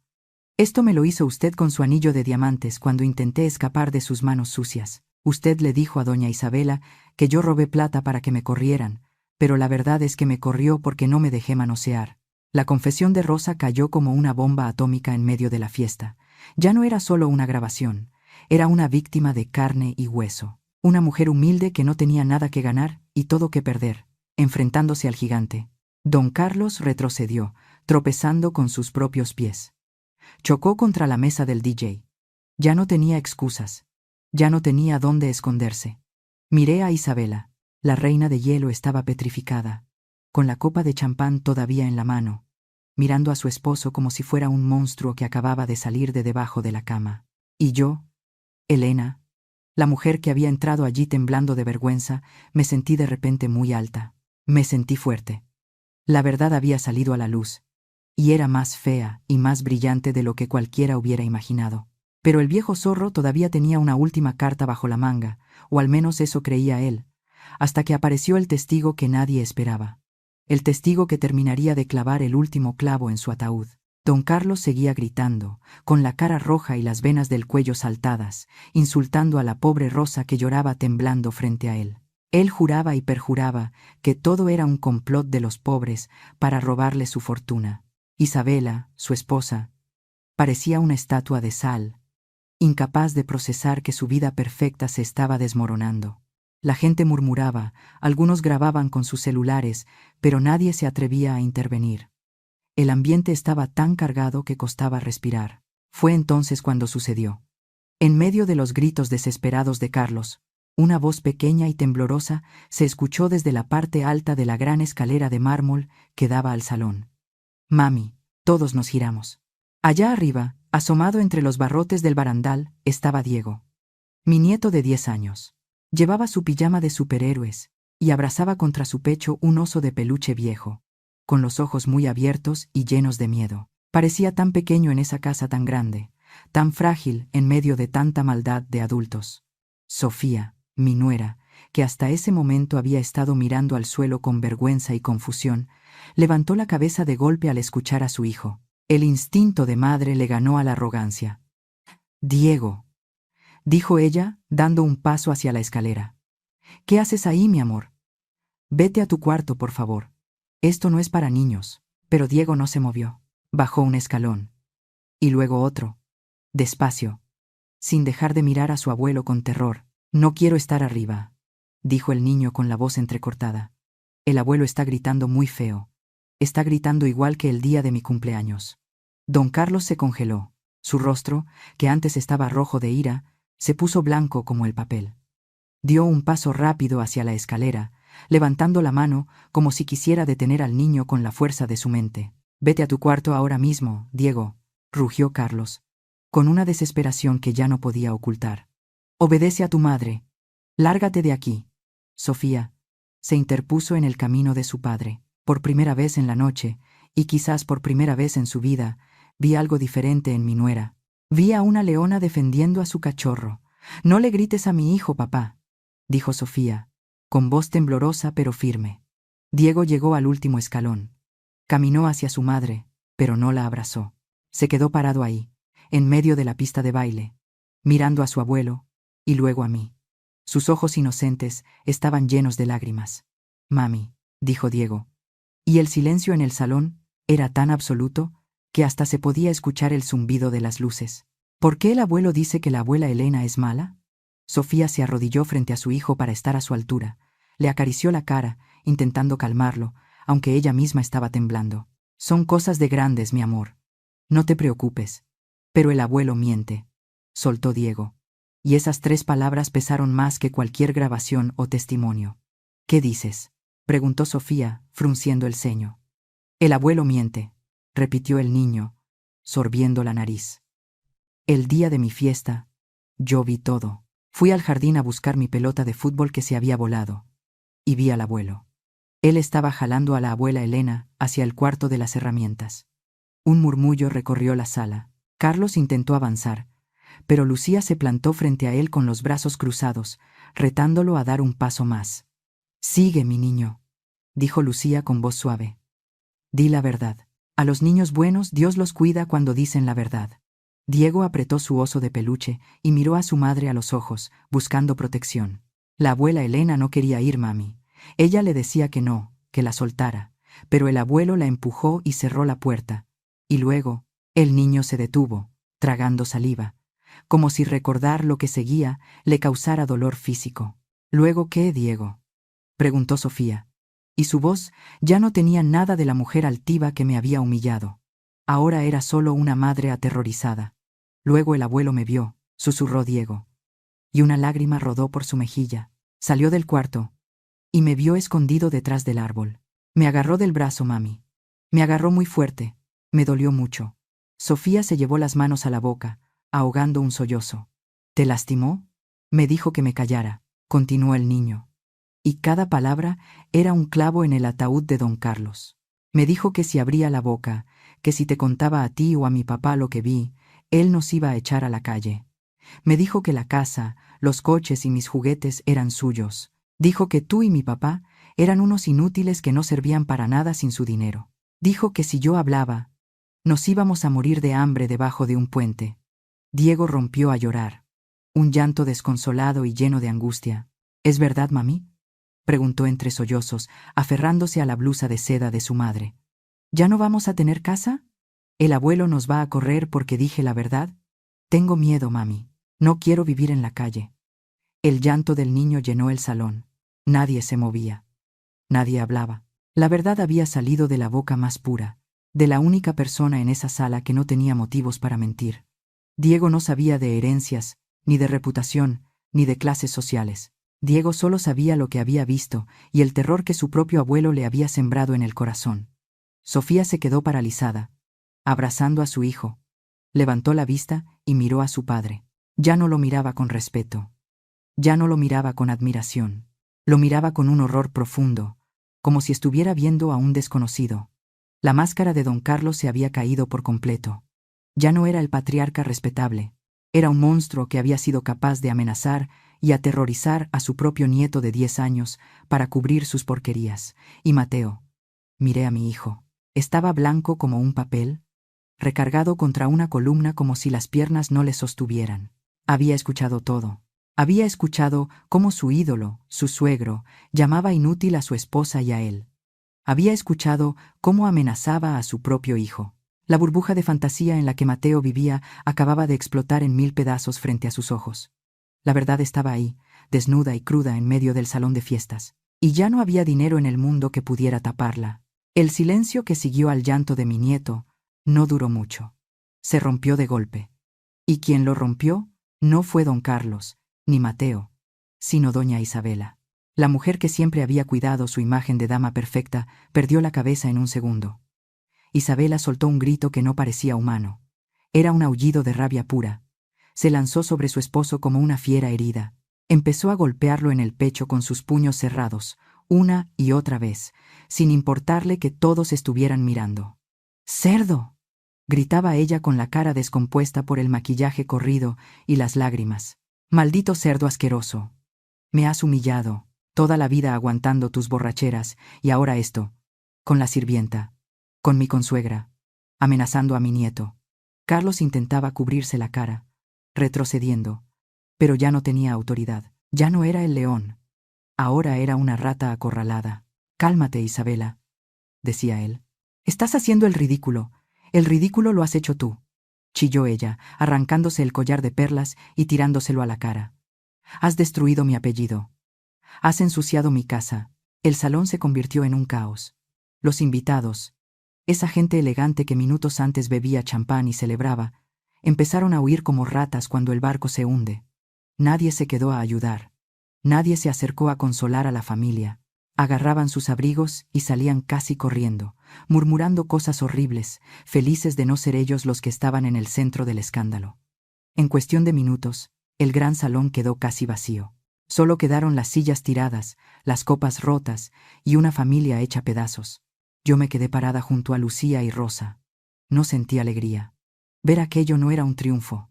Esto me lo hizo usted con su anillo de diamantes cuando intenté escapar de sus manos sucias. Usted le dijo a doña Isabela que yo robé plata para que me corrieran, pero la verdad es que me corrió porque no me dejé manosear. La confesión de Rosa cayó como una bomba atómica en medio de la fiesta. Ya no era solo una grabación, era una víctima de carne y hueso. Una mujer humilde que no tenía nada que ganar y todo que perder, enfrentándose al gigante. Don Carlos retrocedió, tropezando con sus propios pies. Chocó contra la mesa del DJ. Ya no tenía excusas. Ya no tenía dónde esconderse. Miré a Isabela. La reina de hielo estaba petrificada, con la copa de champán todavía en la mano, mirando a su esposo como si fuera un monstruo que acababa de salir de debajo de la cama. Y yo, Elena, la mujer que había entrado allí temblando de vergüenza, me sentí de repente muy alta. Me sentí fuerte. La verdad había salido a la luz, y era más fea y más brillante de lo que cualquiera hubiera imaginado. Pero el viejo zorro todavía tenía una última carta bajo la manga, o al menos eso creía él, hasta que apareció el testigo que nadie esperaba. El testigo que terminaría de clavar el último clavo en su ataúd. Don Carlos seguía gritando, con la cara roja y las venas del cuello saltadas, insultando a la pobre Rosa que lloraba temblando frente a él. Él juraba y perjuraba que todo era un complot de los pobres para robarle su fortuna. Isabela, su esposa, parecía una estatua de sal, incapaz de procesar que su vida perfecta se estaba desmoronando. La gente murmuraba, algunos grababan con sus celulares, pero nadie se atrevía a intervenir. El ambiente estaba tan cargado que costaba respirar. Fue entonces cuando sucedió. En medio de los gritos desesperados de Carlos, una voz pequeña y temblorosa se escuchó desde la parte alta de la gran escalera de mármol que daba al salón. «Mami». Todos nos giramos. Allá arriba, asomado entre los barrotes del barandal, estaba Diego. Mi nieto de 10 años. Llevaba su pijama de superhéroes y abrazaba contra su pecho un oso de peluche viejo, con los ojos muy abiertos y llenos de miedo. Parecía tan pequeño en esa casa tan grande, tan frágil en medio de tanta maldad de adultos. Sofía, mi nuera, que hasta ese momento había estado mirando al suelo con vergüenza y confusión, levantó la cabeza de golpe al escuchar a su hijo. El instinto de madre le ganó a la arrogancia. «Diego», dijo ella, dando un paso hacia la escalera. «¿Qué haces ahí, mi amor? Vete a tu cuarto, por favor. Esto no es para niños». Pero Diego no se movió. Bajó un escalón. Y luego otro. Despacio, sin dejar de mirar a su abuelo con terror. «No quiero estar arriba», dijo el niño con la voz entrecortada. «El abuelo está gritando muy feo. Está gritando igual que el día de mi cumpleaños». Don Carlos se congeló. Su rostro, que antes estaba rojo de ira, se puso blanco como el papel. Dio un paso rápido hacia la escalera, levantando la mano como si quisiera detener al niño con la fuerza de su mente. «Vete a tu cuarto ahora mismo, Diego», rugió Carlos, con una desesperación que ya no podía ocultar. «Obedece a tu madre. Lárgate de aquí». Sofía se interpuso en el camino de su padre. Por primera vez en la noche, y quizás por primera vez en su vida, vi algo diferente en mi nuera. Vi a una leona defendiendo a su cachorro. «No le grites a mi hijo, papá», dijo Sofía, con voz temblorosa pero firme. Diego llegó al último escalón. Caminó hacia su madre, pero no la abrazó. Se quedó parado ahí, en medio de la pista de baile, mirando a su abuelo y luego a mí. Sus ojos inocentes estaban llenos de lágrimas. «Mami», dijo Diego. Y el silencio en el salón era tan absoluto que hasta se podía escuchar el zumbido de las luces. ¿Por qué el abuelo dice que la abuela Elena es mala? Sofía se arrodilló frente a su hijo para estar a su altura. Le acarició la cara, intentando calmarlo, aunque ella misma estaba temblando. «Son cosas de grandes, mi amor. No te preocupes». «Pero el abuelo miente», soltó Diego. Y esas 3 palabras pesaron más que cualquier grabación o testimonio. «¿Qué dices?», preguntó Sofía, frunciendo el ceño. «El abuelo miente», repitió el niño, sorbiendo la nariz. «El día de mi fiesta, yo vi todo. Fui al jardín a buscar mi pelota de fútbol que se había volado. y vi al abuelo. Él estaba jalando a la abuela Elena hacia el cuarto de las herramientas. Un murmullo recorrió la sala. Carlos intentó avanzar, pero Lucía se plantó frente a él con los brazos cruzados, retándolo a dar un paso más. «Sigue, mi niño», dijo Lucía con voz suave. «Di la verdad. A los niños buenos Dios los cuida cuando dicen la verdad». Diego apretó su oso de peluche y miró a su madre a los ojos, buscando protección. La abuela Elena no quería ir, mami. Ella le decía que no, que la soltara, pero el abuelo la empujó y cerró la puerta. Y luego, el niño se detuvo, tragando saliva, como si recordar lo que seguía le causara dolor físico. «¿Luego qué, Diego?», preguntó Sofía, y su voz ya no tenía nada de la mujer altiva que me había humillado. Ahora era solo una madre aterrorizada. «Luego el abuelo me vio», susurró Diego, y una lágrima rodó por su mejilla. Salió del cuarto y me vio escondido detrás del árbol. Me agarró del brazo, mami. Me agarró muy fuerte. Me dolió mucho. Sofía se llevó las manos a la boca, ahogando un sollozo. «¿Te lastimó?», me dijo que me callara, continuó el niño. Y cada palabra era un clavo en el ataúd de don Carlos. Me dijo que si abría la boca, que si te contaba a ti o a mi papá lo que vi, él nos iba a echar a la calle. Me dijo que la casa, los coches y mis juguetes eran suyos. Dijo que tú y mi papá eran unos inútiles que no servían para nada sin su dinero. Dijo que si yo hablaba, nos íbamos a morir de hambre debajo de un puente. Diego rompió a llorar, un llanto desconsolado y lleno de angustia. «¿Es verdad, mami?», preguntó entre sollozos, aferrándose a la blusa de seda de su madre. «¿Ya no vamos a tener casa? ¿El abuelo nos va a correr porque dije la verdad? Tengo miedo, mami. No quiero vivir en la calle». El llanto del niño llenó el salón. Nadie se movía. Nadie hablaba. La verdad había salido de la boca más pura, de la única persona en esa sala que no tenía motivos para mentir. Diego no sabía de herencias, ni de reputación, ni de clases sociales. Diego solo sabía lo que había visto y el terror que su propio abuelo le había sembrado en el corazón. Sofía se quedó paralizada, abrazando a su hijo. Levantó la vista y miró a su padre. Ya no lo miraba con respeto. Ya no lo miraba con admiración. Lo miraba con un horror profundo, como si estuviera viendo a un desconocido. La máscara de don Carlos se había caído por completo. Ya no era el patriarca respetable. Era un monstruo que había sido capaz de amenazar y aterrorizar a su propio nieto de 10 años para cubrir sus porquerías. Y Mateo. Miré a mi hijo. Estaba blanco como un papel, recargado contra una columna como si las piernas no le sostuvieran. Había escuchado todo. Había escuchado cómo su ídolo, su suegro, llamaba inútil a su esposa y a él. Había escuchado cómo amenazaba a su propio hijo. La burbuja de fantasía en la que Mateo vivía acababa de explotar en 1000 pedazos frente a sus ojos. La verdad estaba ahí, desnuda y cruda en medio del salón de fiestas. Y ya no había dinero en el mundo que pudiera taparla. El silencio que siguió al llanto de mi nieto no duró mucho. Se rompió de golpe. Y quien lo rompió no fue don Carlos, ni Mateo, sino doña Isabela. La mujer que siempre había cuidado su imagen de dama perfecta perdió la cabeza en un segundo. Isabela soltó un grito que no parecía humano. Era un aullido de rabia pura. Se lanzó sobre su esposo como una fiera herida. Empezó a golpearlo en el pecho con sus puños cerrados, una y otra vez, sin importarle que todos estuvieran mirando. «¡Cerdo!», gritaba ella con la cara descompuesta por el maquillaje corrido y las lágrimas. «Maldito cerdo asqueroso. Me has humillado, toda la vida aguantando tus borracheras, y ahora esto, con la sirvienta, con mi consuegra, amenazando a mi nieto». Carlos intentaba cubrirse la cara, retrocediendo, pero ya no tenía autoridad. Ya no era el león. Ahora era una rata acorralada. «Cálmate, Isabela», decía él. «Estás haciendo el ridículo. El ridículo lo has hecho tú», chilló ella, arrancándose el collar de perlas y tirándoselo a la cara. «Has destruido mi apellido. Has ensuciado mi casa». El salón se convirtió en un caos. Los invitados, esa gente elegante que minutos antes bebía champán y celebraba, empezaron a huir como ratas cuando el barco se hunde. Nadie se quedó a ayudar. Nadie se acercó a consolar a la familia. Agarraban sus abrigos y salían casi corriendo, murmurando cosas horribles, felices de no ser ellos los que estaban en el centro del escándalo. En cuestión de minutos, el gran salón quedó casi vacío. Solo quedaron las sillas tiradas, las copas rotas y una familia hecha pedazos. Yo me quedé parada junto a Lucía y Rosa. No sentí alegría. Ver aquello no era un triunfo.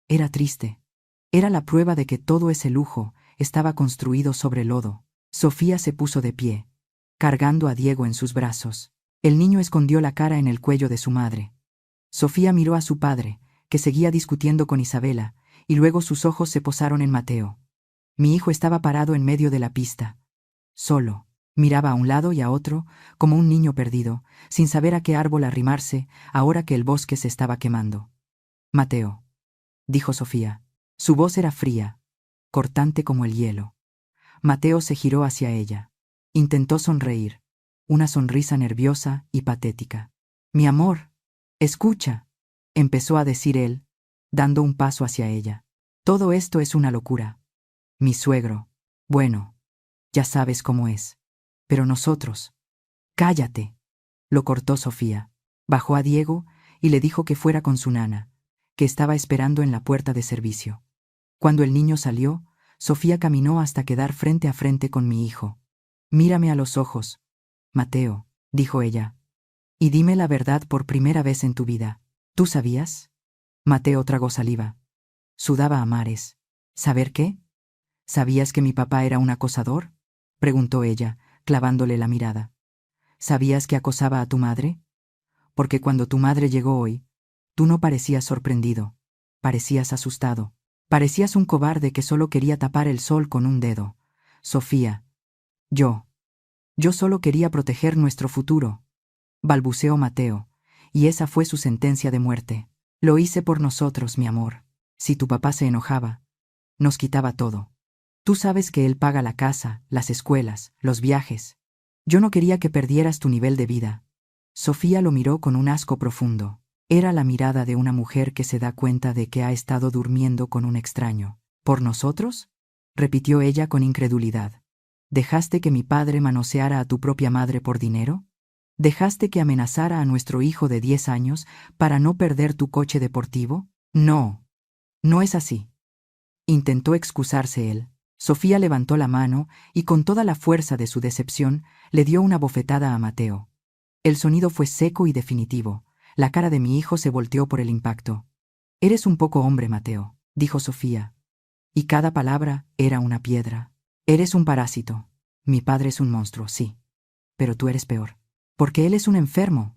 Era triste. Era la prueba de que todo ese lujo estaba construido sobre lodo. Sofía se puso de pie, cargando a Diego en sus brazos. El niño escondió la cara en el cuello de su madre. Sofía miró a su padre, que seguía discutiendo con Isabela, y luego sus ojos se posaron en Mateo. Mi hijo estaba parado en medio de la pista. Solo. Miraba a un lado y a otro, como un niño perdido, sin saber a qué árbol arrimarse, ahora que el bosque se estaba quemando. Mateo, dijo Sofía. Su voz era fría, cortante como el hielo. Mateo se giró hacia ella. Intentó sonreír, una sonrisa nerviosa y patética. Mi amor, escucha, empezó a decir él, dando un paso hacia ella. Todo esto es una locura. Mi suegro, bueno, ya sabes cómo es. Pero nosotros. Cállate, lo cortó Sofía. Bajó a Diego y le dijo que fuera con su nana, que estaba esperando en la puerta de servicio. Cuando el niño salió, Sofía caminó hasta quedar frente a frente con mi hijo. Mírame a los ojos, Mateo, dijo ella, y dime la verdad por primera vez en tu vida. ¿Tú sabías? Mateo tragó saliva. Sudaba a mares. ¿Saber qué? ¿Sabías que mi papá era un acosador? Preguntó ella, clavándole la mirada. ¿Sabías que acosaba a tu madre? Porque cuando tu madre llegó hoy, tú no parecías sorprendido, parecías asustado, parecías un cobarde que solo quería tapar el sol con un dedo. Sofía. Yo solo quería proteger nuestro futuro, balbuceó Mateo, y esa fue su sentencia de muerte. Lo hice por nosotros, mi amor. Si tu papá se enojaba, nos quitaba todo. Tú sabes que él paga la casa, las escuelas, los viajes. Yo no quería que perdieras tu nivel de vida. Sofía lo miró con un asco profundo. Era la mirada de una mujer que se da cuenta de que ha estado durmiendo con un extraño. ¿Por nosotros? Repitió ella con incredulidad. ¿Dejaste que mi padre manoseara a tu propia madre por dinero? ¿Dejaste que amenazara a nuestro hijo de 10 años para no perder tu coche deportivo? No. No es así. Intentó excusarse él. Sofía levantó la mano y con toda la fuerza de su decepción le dio una bofetada a Mateo. El sonido fue seco y definitivo. La cara de mi hijo se volteó por el impacto. Eres un poco hombre, Mateo, dijo Sofía. Y cada palabra era una piedra. Eres un parásito. Mi padre es un monstruo, sí. Pero tú eres peor. Porque él es un enfermo.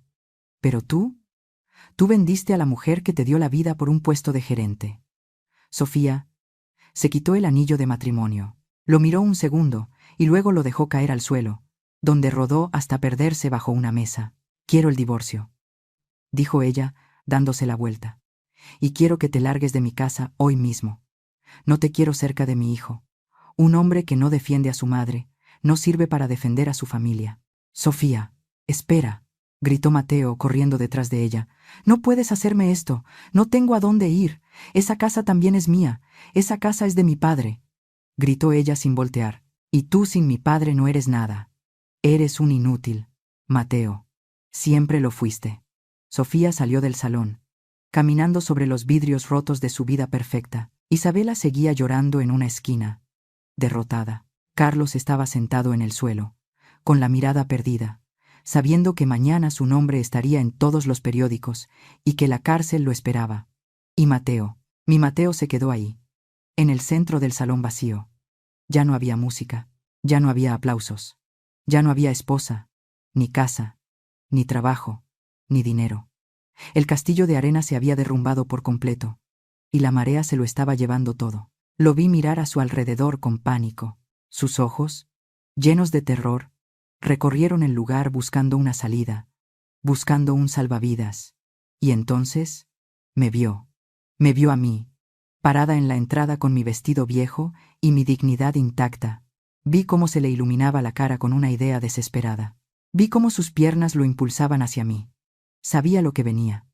Pero tú vendiste a la mujer que te dio la vida por un puesto de gerente. Sofía se quitó el anillo de matrimonio. Lo miró un segundo y luego lo dejó caer al suelo, donde rodó hasta perderse bajo una mesa. Quiero el divorcio, dijo ella, dándose la vuelta. Y quiero que te largues de mi casa hoy mismo. No te quiero cerca de mi hijo. Un hombre que no defiende a su madre, no sirve para defender a su familia. Sofía, espera, gritó Mateo corriendo detrás de ella. No puedes hacerme esto. No tengo a dónde ir. Esa casa también es mía. Esa casa es de mi padre. Gritó ella sin voltear. Y tú sin mi padre no eres nada. Eres un inútil, Mateo. Siempre lo fuiste. Sofía salió del salón, caminando sobre los vidrios rotos de su vida perfecta. Isabela seguía llorando en una esquina, derrotada. Carlos estaba sentado en el suelo, con la mirada perdida, sabiendo que mañana su nombre estaría en todos los periódicos y que la cárcel lo esperaba. Y Mateo, mi Mateo se quedó ahí, en el centro del salón vacío. Ya no había música, ya no había aplausos, ya no había esposa, ni casa, ni trabajo, ni dinero. El castillo de arena se había derrumbado por completo, y la marea se lo estaba llevando todo. Lo vi mirar a su alrededor con pánico. Sus ojos, llenos de terror, recorrieron el lugar buscando una salida, buscando un salvavidas. Y entonces, me vio a mí, parada en la entrada con mi vestido viejo y mi dignidad intacta. Vi cómo se le iluminaba la cara con una idea desesperada. Vi cómo sus piernas lo impulsaban hacia mí. Sabía lo que venía.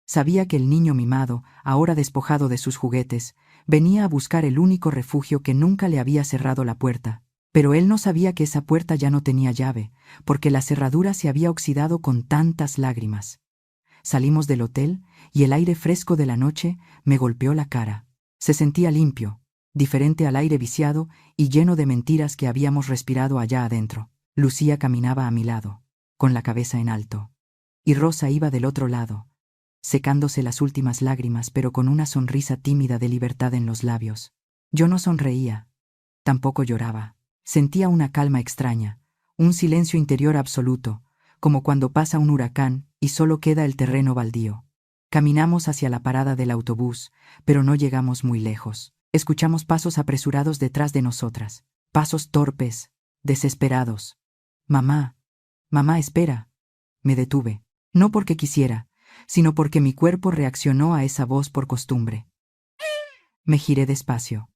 Sabía que el niño mimado, ahora despojado de sus juguetes, venía a buscar el único refugio que nunca le había cerrado la puerta. Pero él no sabía que esa puerta ya no tenía llave, porque la cerradura se había oxidado con tantas lágrimas. Salimos del hotel y el aire fresco de la noche me golpeó la cara. Se sentía limpio, diferente al aire viciado y lleno de mentiras que habíamos respirado allá adentro. Lucía caminaba a mi lado, con la cabeza en alto. Y Rosa iba del otro lado, secándose las últimas lágrimas, pero con una sonrisa tímida de libertad en los labios. Yo no sonreía, tampoco lloraba. Sentía una calma extraña, un silencio interior absoluto, como cuando pasa un huracán y solo queda el terreno baldío. Caminamos hacia la parada del autobús, pero no llegamos muy lejos. Escuchamos pasos apresurados detrás de nosotras, pasos torpes, desesperados. Mamá, mamá, espera. Me detuve, no porque quisiera, sino porque mi cuerpo reaccionó a esa voz por costumbre. Me giré despacio.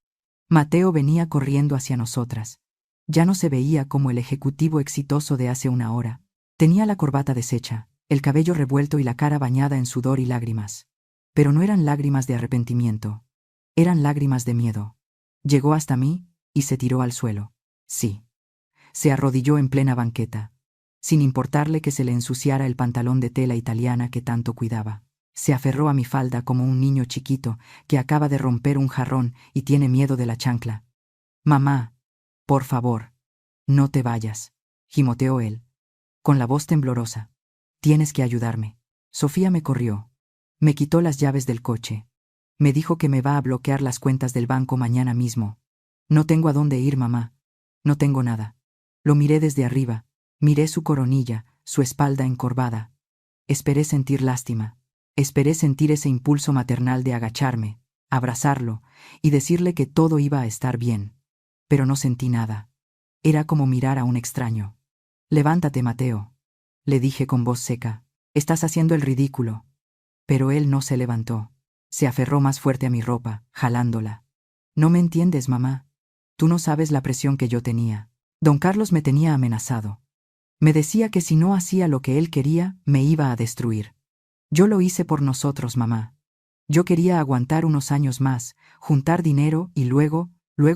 Mateo venía corriendo hacia nosotras. Ya no se veía como el ejecutivo exitoso de hace una hora. Tenía la corbata deshecha, el cabello revuelto y la cara bañada en sudor y lágrimas. Pero no eran lágrimas de arrepentimiento. Eran lágrimas de miedo. Llegó hasta mí y se tiró al suelo. Sí. Se arrodilló en plena banqueta, sin importarle que se le ensuciara el pantalón de tela italiana que tanto cuidaba. Se aferró a mi falda como un niño chiquito que acaba de romper un jarrón y tiene miedo de la chancla. Mamá, por favor, no te vayas, gimoteó él, con la voz temblorosa. Tienes que ayudarme. Sofía me corrió. Me quitó las llaves del coche. Me dijo que me va a bloquear las cuentas del banco mañana mismo. No tengo a dónde ir, mamá. No tengo nada. Lo miré desde arriba. Miré su coronilla, su espalda encorvada. Esperé sentir lástima. Esperé sentir ese impulso maternal de agacharme, abrazarlo y decirle que todo iba a estar bien. Pero no sentí nada. Era como mirar a un extraño. Levántate, Mateo, le dije con voz seca. Estás haciendo el ridículo. Pero él no se levantó. Se aferró más fuerte a mi ropa, jalándola. No me entiendes, mamá. Tú no sabes la presión que yo tenía. Don Carlos me tenía amenazado. Me decía que si no hacía lo que él quería, me iba a destruir. Yo lo hice por nosotros, mamá. Yo quería aguantar unos años más, juntar dinero y luego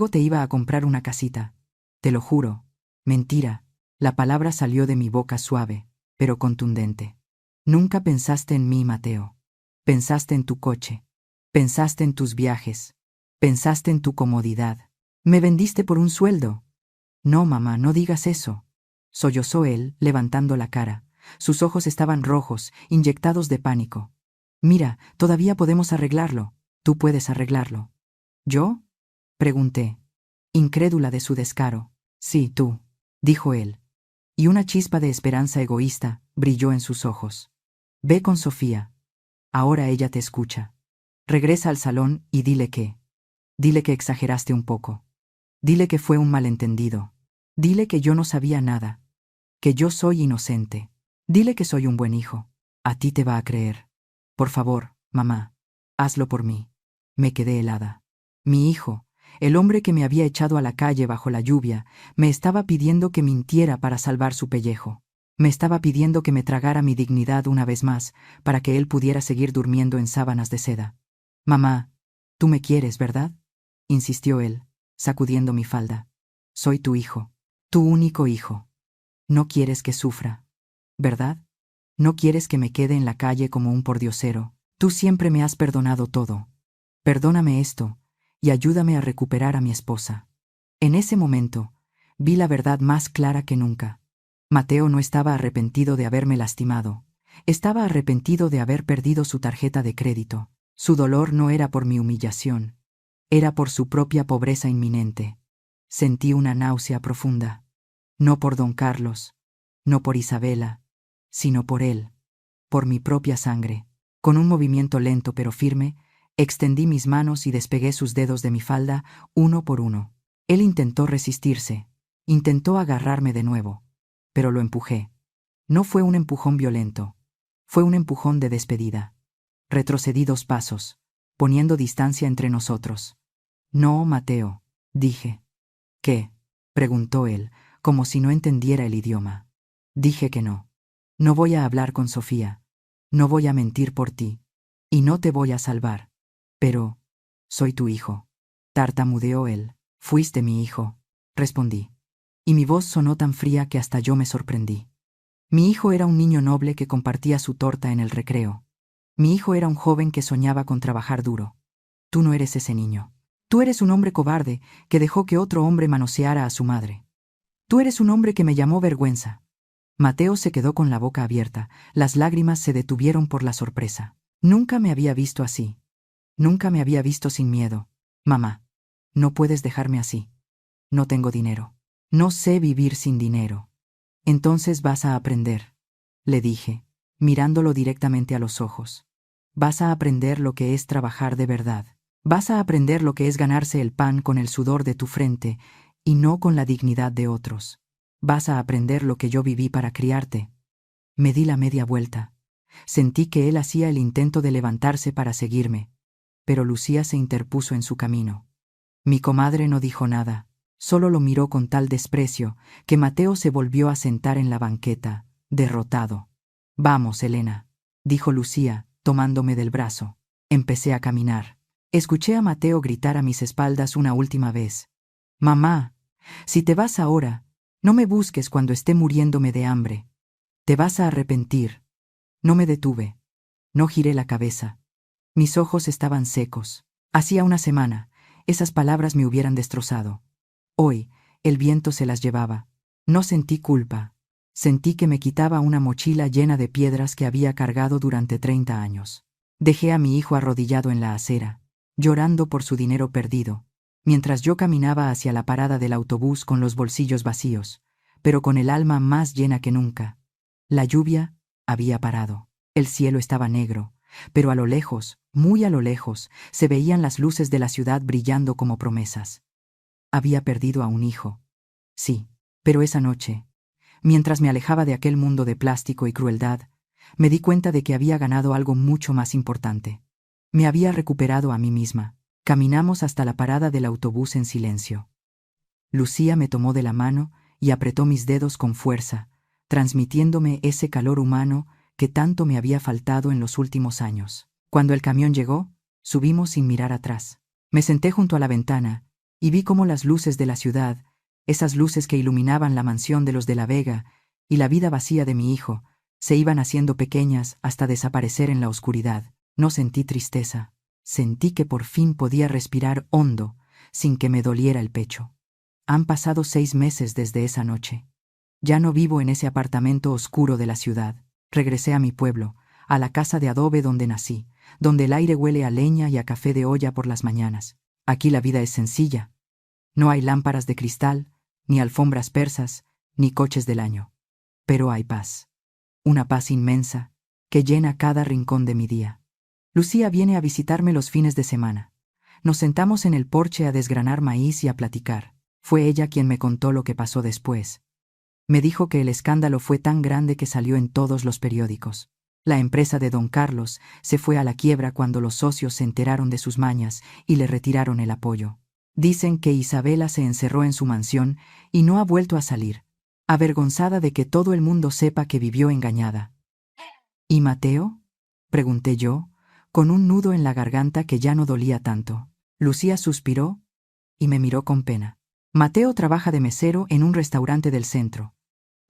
te iba a comprar una casita. Te lo juro. Mentira. La palabra salió de mi boca suave, pero contundente. Nunca pensaste en mí, Mateo. Pensaste en tu coche. Pensaste en tus viajes. Pensaste en tu comodidad. Me vendiste por un sueldo. No, mamá, no digas eso. Sollozó él, levantando la cara. Sus ojos estaban rojos, inyectados de pánico. Mira, todavía podemos arreglarlo. Tú puedes arreglarlo. ¿Yo? Pregunté, incrédula de su descaro. Sí, tú, dijo él. Y una chispa de esperanza egoísta brilló en sus ojos. Ve con Sofía. Ahora ella te escucha. Regresa al salón y dile que exageraste un poco. Dile que fue un malentendido. Dile que yo no sabía nada. Que yo soy inocente. Dile que soy un buen hijo. A ti te va a creer. Por favor, mamá, hazlo por mí. Me quedé helada. Mi hijo, el hombre que me había echado a la calle bajo la lluvia, me estaba pidiendo que mintiera para salvar su pellejo. Me estaba pidiendo que me tragara mi dignidad una vez más, para que él pudiera seguir durmiendo en sábanas de seda. Mamá, tú me quieres, ¿verdad? Insistió él, sacudiendo mi falda. Soy tu hijo, tu único hijo. No quieres que sufra, ¿verdad? No quieres que me quede en la calle como un pordiosero. Tú siempre me has perdonado todo. Perdóname esto, y ayúdame a recuperar a mi esposa. En ese momento, vi la verdad más clara que nunca. Mateo no estaba arrepentido de haberme lastimado. Estaba arrepentido de haber perdido su tarjeta de crédito. Su dolor no era por mi humillación. Era por su propia pobreza inminente. Sentí una náusea profunda. No por don Carlos, no por Isabela, sino por él, por mi propia sangre. Con un movimiento lento pero firme, extendí mis manos y despegué sus dedos de mi falda, uno por uno. Él intentó resistirse, intentó agarrarme de nuevo, pero lo empujé. No fue un empujón violento, fue un empujón de despedida. Retrocedí 2 pasos, poniendo distancia entre nosotros. No, Mateo, dije. ¿Qué? Preguntó él, como si no entendiera el idioma. Dije que no. No voy a hablar con Sofía. No voy a mentir por ti. Y no te voy a salvar. Pero, soy tu hijo. Tartamudeó él. Fuiste mi hijo, respondí. Y mi voz sonó tan fría que hasta yo me sorprendí. Mi hijo era un niño noble que compartía su torta en el recreo. Mi hijo era un joven que soñaba con trabajar duro. Tú no eres ese niño. Tú eres un hombre cobarde que dejó que otro hombre manoseara a su madre. Tú eres un hombre que me llamó vergüenza. Mateo se quedó con la boca abierta, las lágrimas se detuvieron por la sorpresa. Nunca me había visto así. Nunca me había visto sin miedo. Mamá, no puedes dejarme así. No tengo dinero. No sé vivir sin dinero. Entonces vas a aprender, le dije, mirándolo directamente a los ojos. Vas a aprender lo que es trabajar de verdad. Vas a aprender lo que es ganarse el pan con el sudor de tu frente y no con la dignidad de otros. Vas a aprender lo que yo viví para criarte. Me di la media vuelta. Sentí que él hacía el intento de levantarse para seguirme, pero Lucía se interpuso en su camino. Mi comadre no dijo nada, solo lo miró con tal desprecio que Mateo se volvió a sentar en la banqueta, derrotado. Vamos, Elena, dijo Lucía, tomándome del brazo. Empecé a caminar. Escuché a Mateo gritar a mis espaldas una última vez. Mamá, si te vas ahora, no me busques cuando esté muriéndome de hambre. Te vas a arrepentir. No me detuve. No giré la cabeza. Mis ojos estaban secos. Hacía una semana, esas palabras me hubieran destrozado. Hoy, el viento se las llevaba. No sentí culpa. Sentí que me quitaba una mochila llena de piedras que había cargado durante 30 años. Dejé a mi hijo arrodillado en la acera, llorando por su dinero perdido, mientras yo caminaba hacia la parada del autobús con los bolsillos vacíos, pero con el alma más llena que nunca. La lluvia había parado. El cielo estaba negro, pero a lo lejos, muy a lo lejos, se veían las luces de la ciudad brillando como promesas. Había perdido a un hijo. Sí, pero esa noche, mientras me alejaba de aquel mundo de plástico y crueldad, me di cuenta de que había ganado algo mucho más importante. Me había recuperado a mí misma. Caminamos hasta la parada del autobús en silencio. Lucía me tomó de la mano y apretó mis dedos con fuerza, transmitiéndome ese calor humano que tanto me había faltado en los últimos años. Cuando el camión llegó, subimos sin mirar atrás. Me senté junto a la ventana y vi cómo las luces de la ciudad, esas luces que iluminaban la mansión de los de la Vega y la vida vacía de mi hijo, se iban haciendo pequeñas hasta desaparecer en la oscuridad. No sentí tristeza. Sentí que por fin podía respirar hondo, sin que me doliera el pecho. Han pasado 6 meses desde esa noche. Ya no vivo en ese apartamento oscuro de la ciudad. Regresé a mi pueblo, a la casa de adobe donde nací, donde el aire huele a leña y a café de olla por las mañanas. Aquí la vida es sencilla. No hay lámparas de cristal, ni alfombras persas, ni coches del año. Pero hay paz. Una paz inmensa, que llena cada rincón de mi día. Lucía viene a visitarme los fines de semana. Nos sentamos en el porche a desgranar maíz y a platicar. Fue ella quien me contó lo que pasó después. Me dijo que el escándalo fue tan grande que salió en todos los periódicos. La empresa de don Carlos se fue a la quiebra cuando los socios se enteraron de sus mañas y le retiraron el apoyo. Dicen que Isabela se encerró en su mansión y no ha vuelto a salir, avergonzada de que todo el mundo sepa que vivió engañada. ¿Y Mateo?, pregunté yo, con un nudo en la garganta que ya no dolía tanto. Lucía suspiró y me miró con pena. Mateo trabaja de mesero en un restaurante del centro.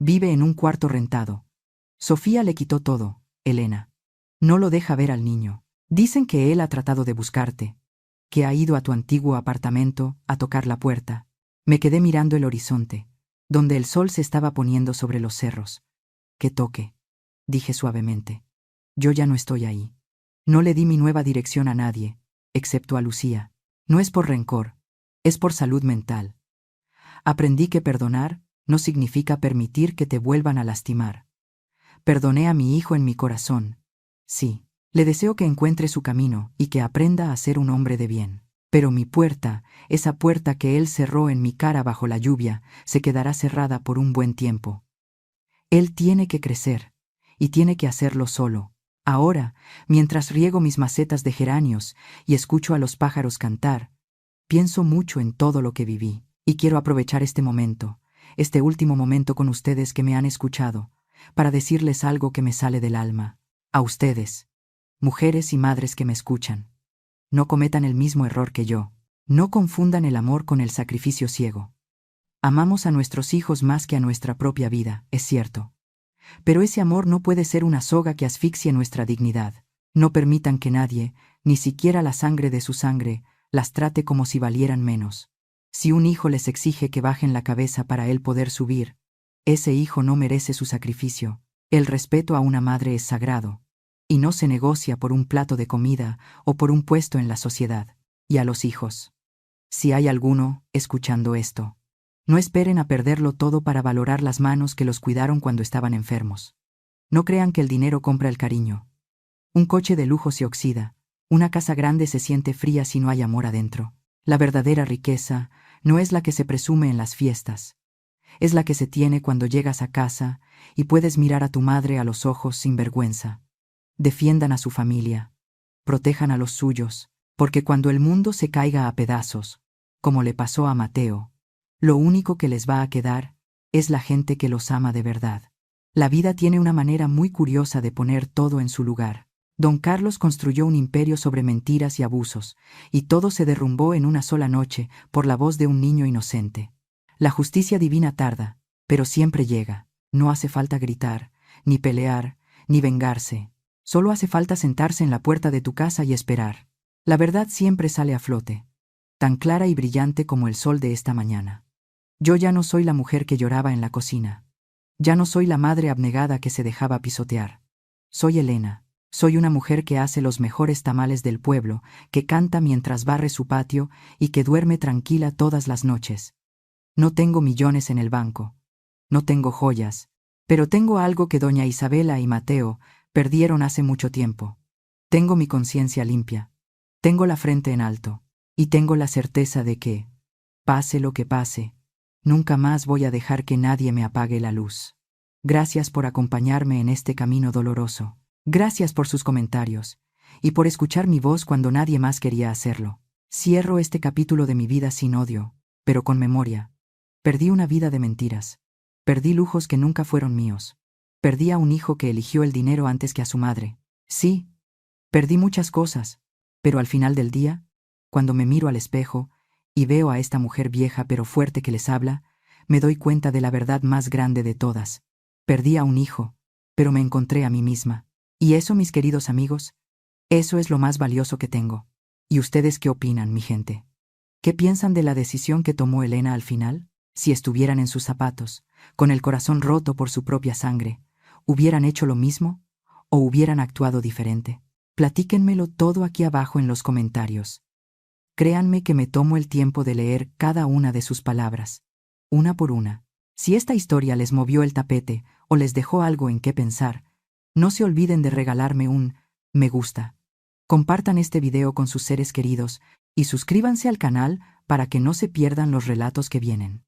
Vive en un cuarto rentado. Sofía le quitó todo, Elena. No lo deja ver al niño. Dicen que él ha tratado de buscarte, que ha ido a tu antiguo apartamento a tocar la puerta. Me quedé mirando el horizonte, donde el sol se estaba poniendo sobre los cerros. Que toque, dije suavemente. Yo ya no estoy ahí. No le di mi nueva dirección a nadie, excepto a Lucía. No es por rencor, es por salud mental. Aprendí que perdonar no significa permitir que te vuelvan a lastimar. Perdoné a mi hijo en mi corazón. Sí, le deseo que encuentre su camino y que aprenda a ser un hombre de bien. Pero mi puerta, esa puerta que él cerró en mi cara bajo la lluvia, se quedará cerrada por un buen tiempo. Él tiene que crecer, y tiene que hacerlo solo. Ahora, mientras riego mis macetas de geranios y escucho a los pájaros cantar, pienso mucho en todo lo que viví, y quiero aprovechar este momento, este último momento con ustedes que me han escuchado, para decirles algo que me sale del alma. A ustedes, mujeres y madres que me escuchan, no cometan el mismo error que yo. No confundan el amor con el sacrificio ciego. Amamos a nuestros hijos más que a nuestra propia vida, es cierto. Pero ese amor no puede ser una soga que asfixie nuestra dignidad. No permitan que nadie, ni siquiera la sangre de su sangre, las trate como si valieran menos. Si un hijo les exige que bajen la cabeza para él poder subir, ese hijo no merece su sacrificio. El respeto a una madre es sagrado, y no se negocia por un plato de comida o por un puesto en la sociedad. Y a los hijos, si hay alguno escuchando esto, no esperen a perderlo todo para valorar las manos que los cuidaron cuando estaban enfermos. No crean que el dinero compra el cariño. Un coche de lujo se oxida, una casa grande se siente fría si no hay amor adentro. La verdadera riqueza no es la que se presume en las fiestas, es la que se tiene cuando llegas a casa y puedes mirar a tu madre a los ojos sin vergüenza. Defiendan a su familia, protejan a los suyos, porque cuando el mundo se caiga a pedazos, como le pasó a Mateo, lo único que les va a quedar es la gente que los ama de verdad. La vida tiene una manera muy curiosa de poner todo en su lugar. Don Carlos construyó un imperio sobre mentiras y abusos, y todo se derrumbó en una sola noche por la voz de un niño inocente. La justicia divina tarda, pero siempre llega. No hace falta gritar, ni pelear, ni vengarse. Solo hace falta sentarse en la puerta de tu casa y esperar. La verdad siempre sale a flote, tan clara y brillante como el sol de esta mañana. Yo ya no soy la mujer que lloraba en la cocina. Ya no soy la madre abnegada que se dejaba pisotear. Soy Elena. Soy una mujer que hace los mejores tamales del pueblo, que canta mientras barre su patio y que duerme tranquila todas las noches. No tengo millones en el banco. No tengo joyas. Pero tengo algo que doña Isabela y Mateo perdieron hace mucho tiempo. Tengo mi conciencia limpia. Tengo la frente en alto. Y tengo la certeza de que, pase lo que pase, nunca más voy a dejar que nadie me apague la luz. Gracias por acompañarme en este camino doloroso. Gracias por sus comentarios, y por escuchar mi voz cuando nadie más quería hacerlo. Cierro este capítulo de mi vida sin odio, pero con memoria. Perdí una vida de mentiras. Perdí lujos que nunca fueron míos. Perdí a un hijo que eligió el dinero antes que a su madre. Sí, perdí muchas cosas, pero al final del día, cuando me miro al espejo y veo a esta mujer vieja pero fuerte que les habla, me doy cuenta de la verdad más grande de todas. Perdí a un hijo, pero me encontré a mí misma. Y eso, mis queridos amigos, eso es lo más valioso que tengo. ¿Y ustedes qué opinan, mi gente? ¿Qué piensan de la decisión que tomó Elena al final? Si estuvieran en sus zapatos, con el corazón roto por su propia sangre, ¿hubieran hecho lo mismo o hubieran actuado diferente? Platíquenmelo todo aquí abajo en los comentarios. Créanme que me tomo el tiempo de leer cada una de sus palabras, una por una. Si esta historia les movió el tapete o les dejó algo en qué pensar, no se olviden de regalarme un me gusta. Compartan este video con sus seres queridos y suscríbanse al canal para que no se pierdan los relatos que vienen.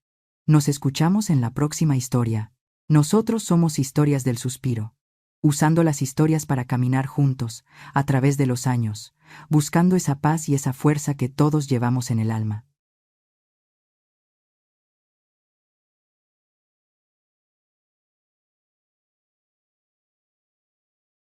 Nos escuchamos en la próxima historia. Nosotros somos Historias del Suspiro, usando las historias para caminar juntos, a través de los años, buscando esa paz y esa fuerza que todos llevamos en el alma.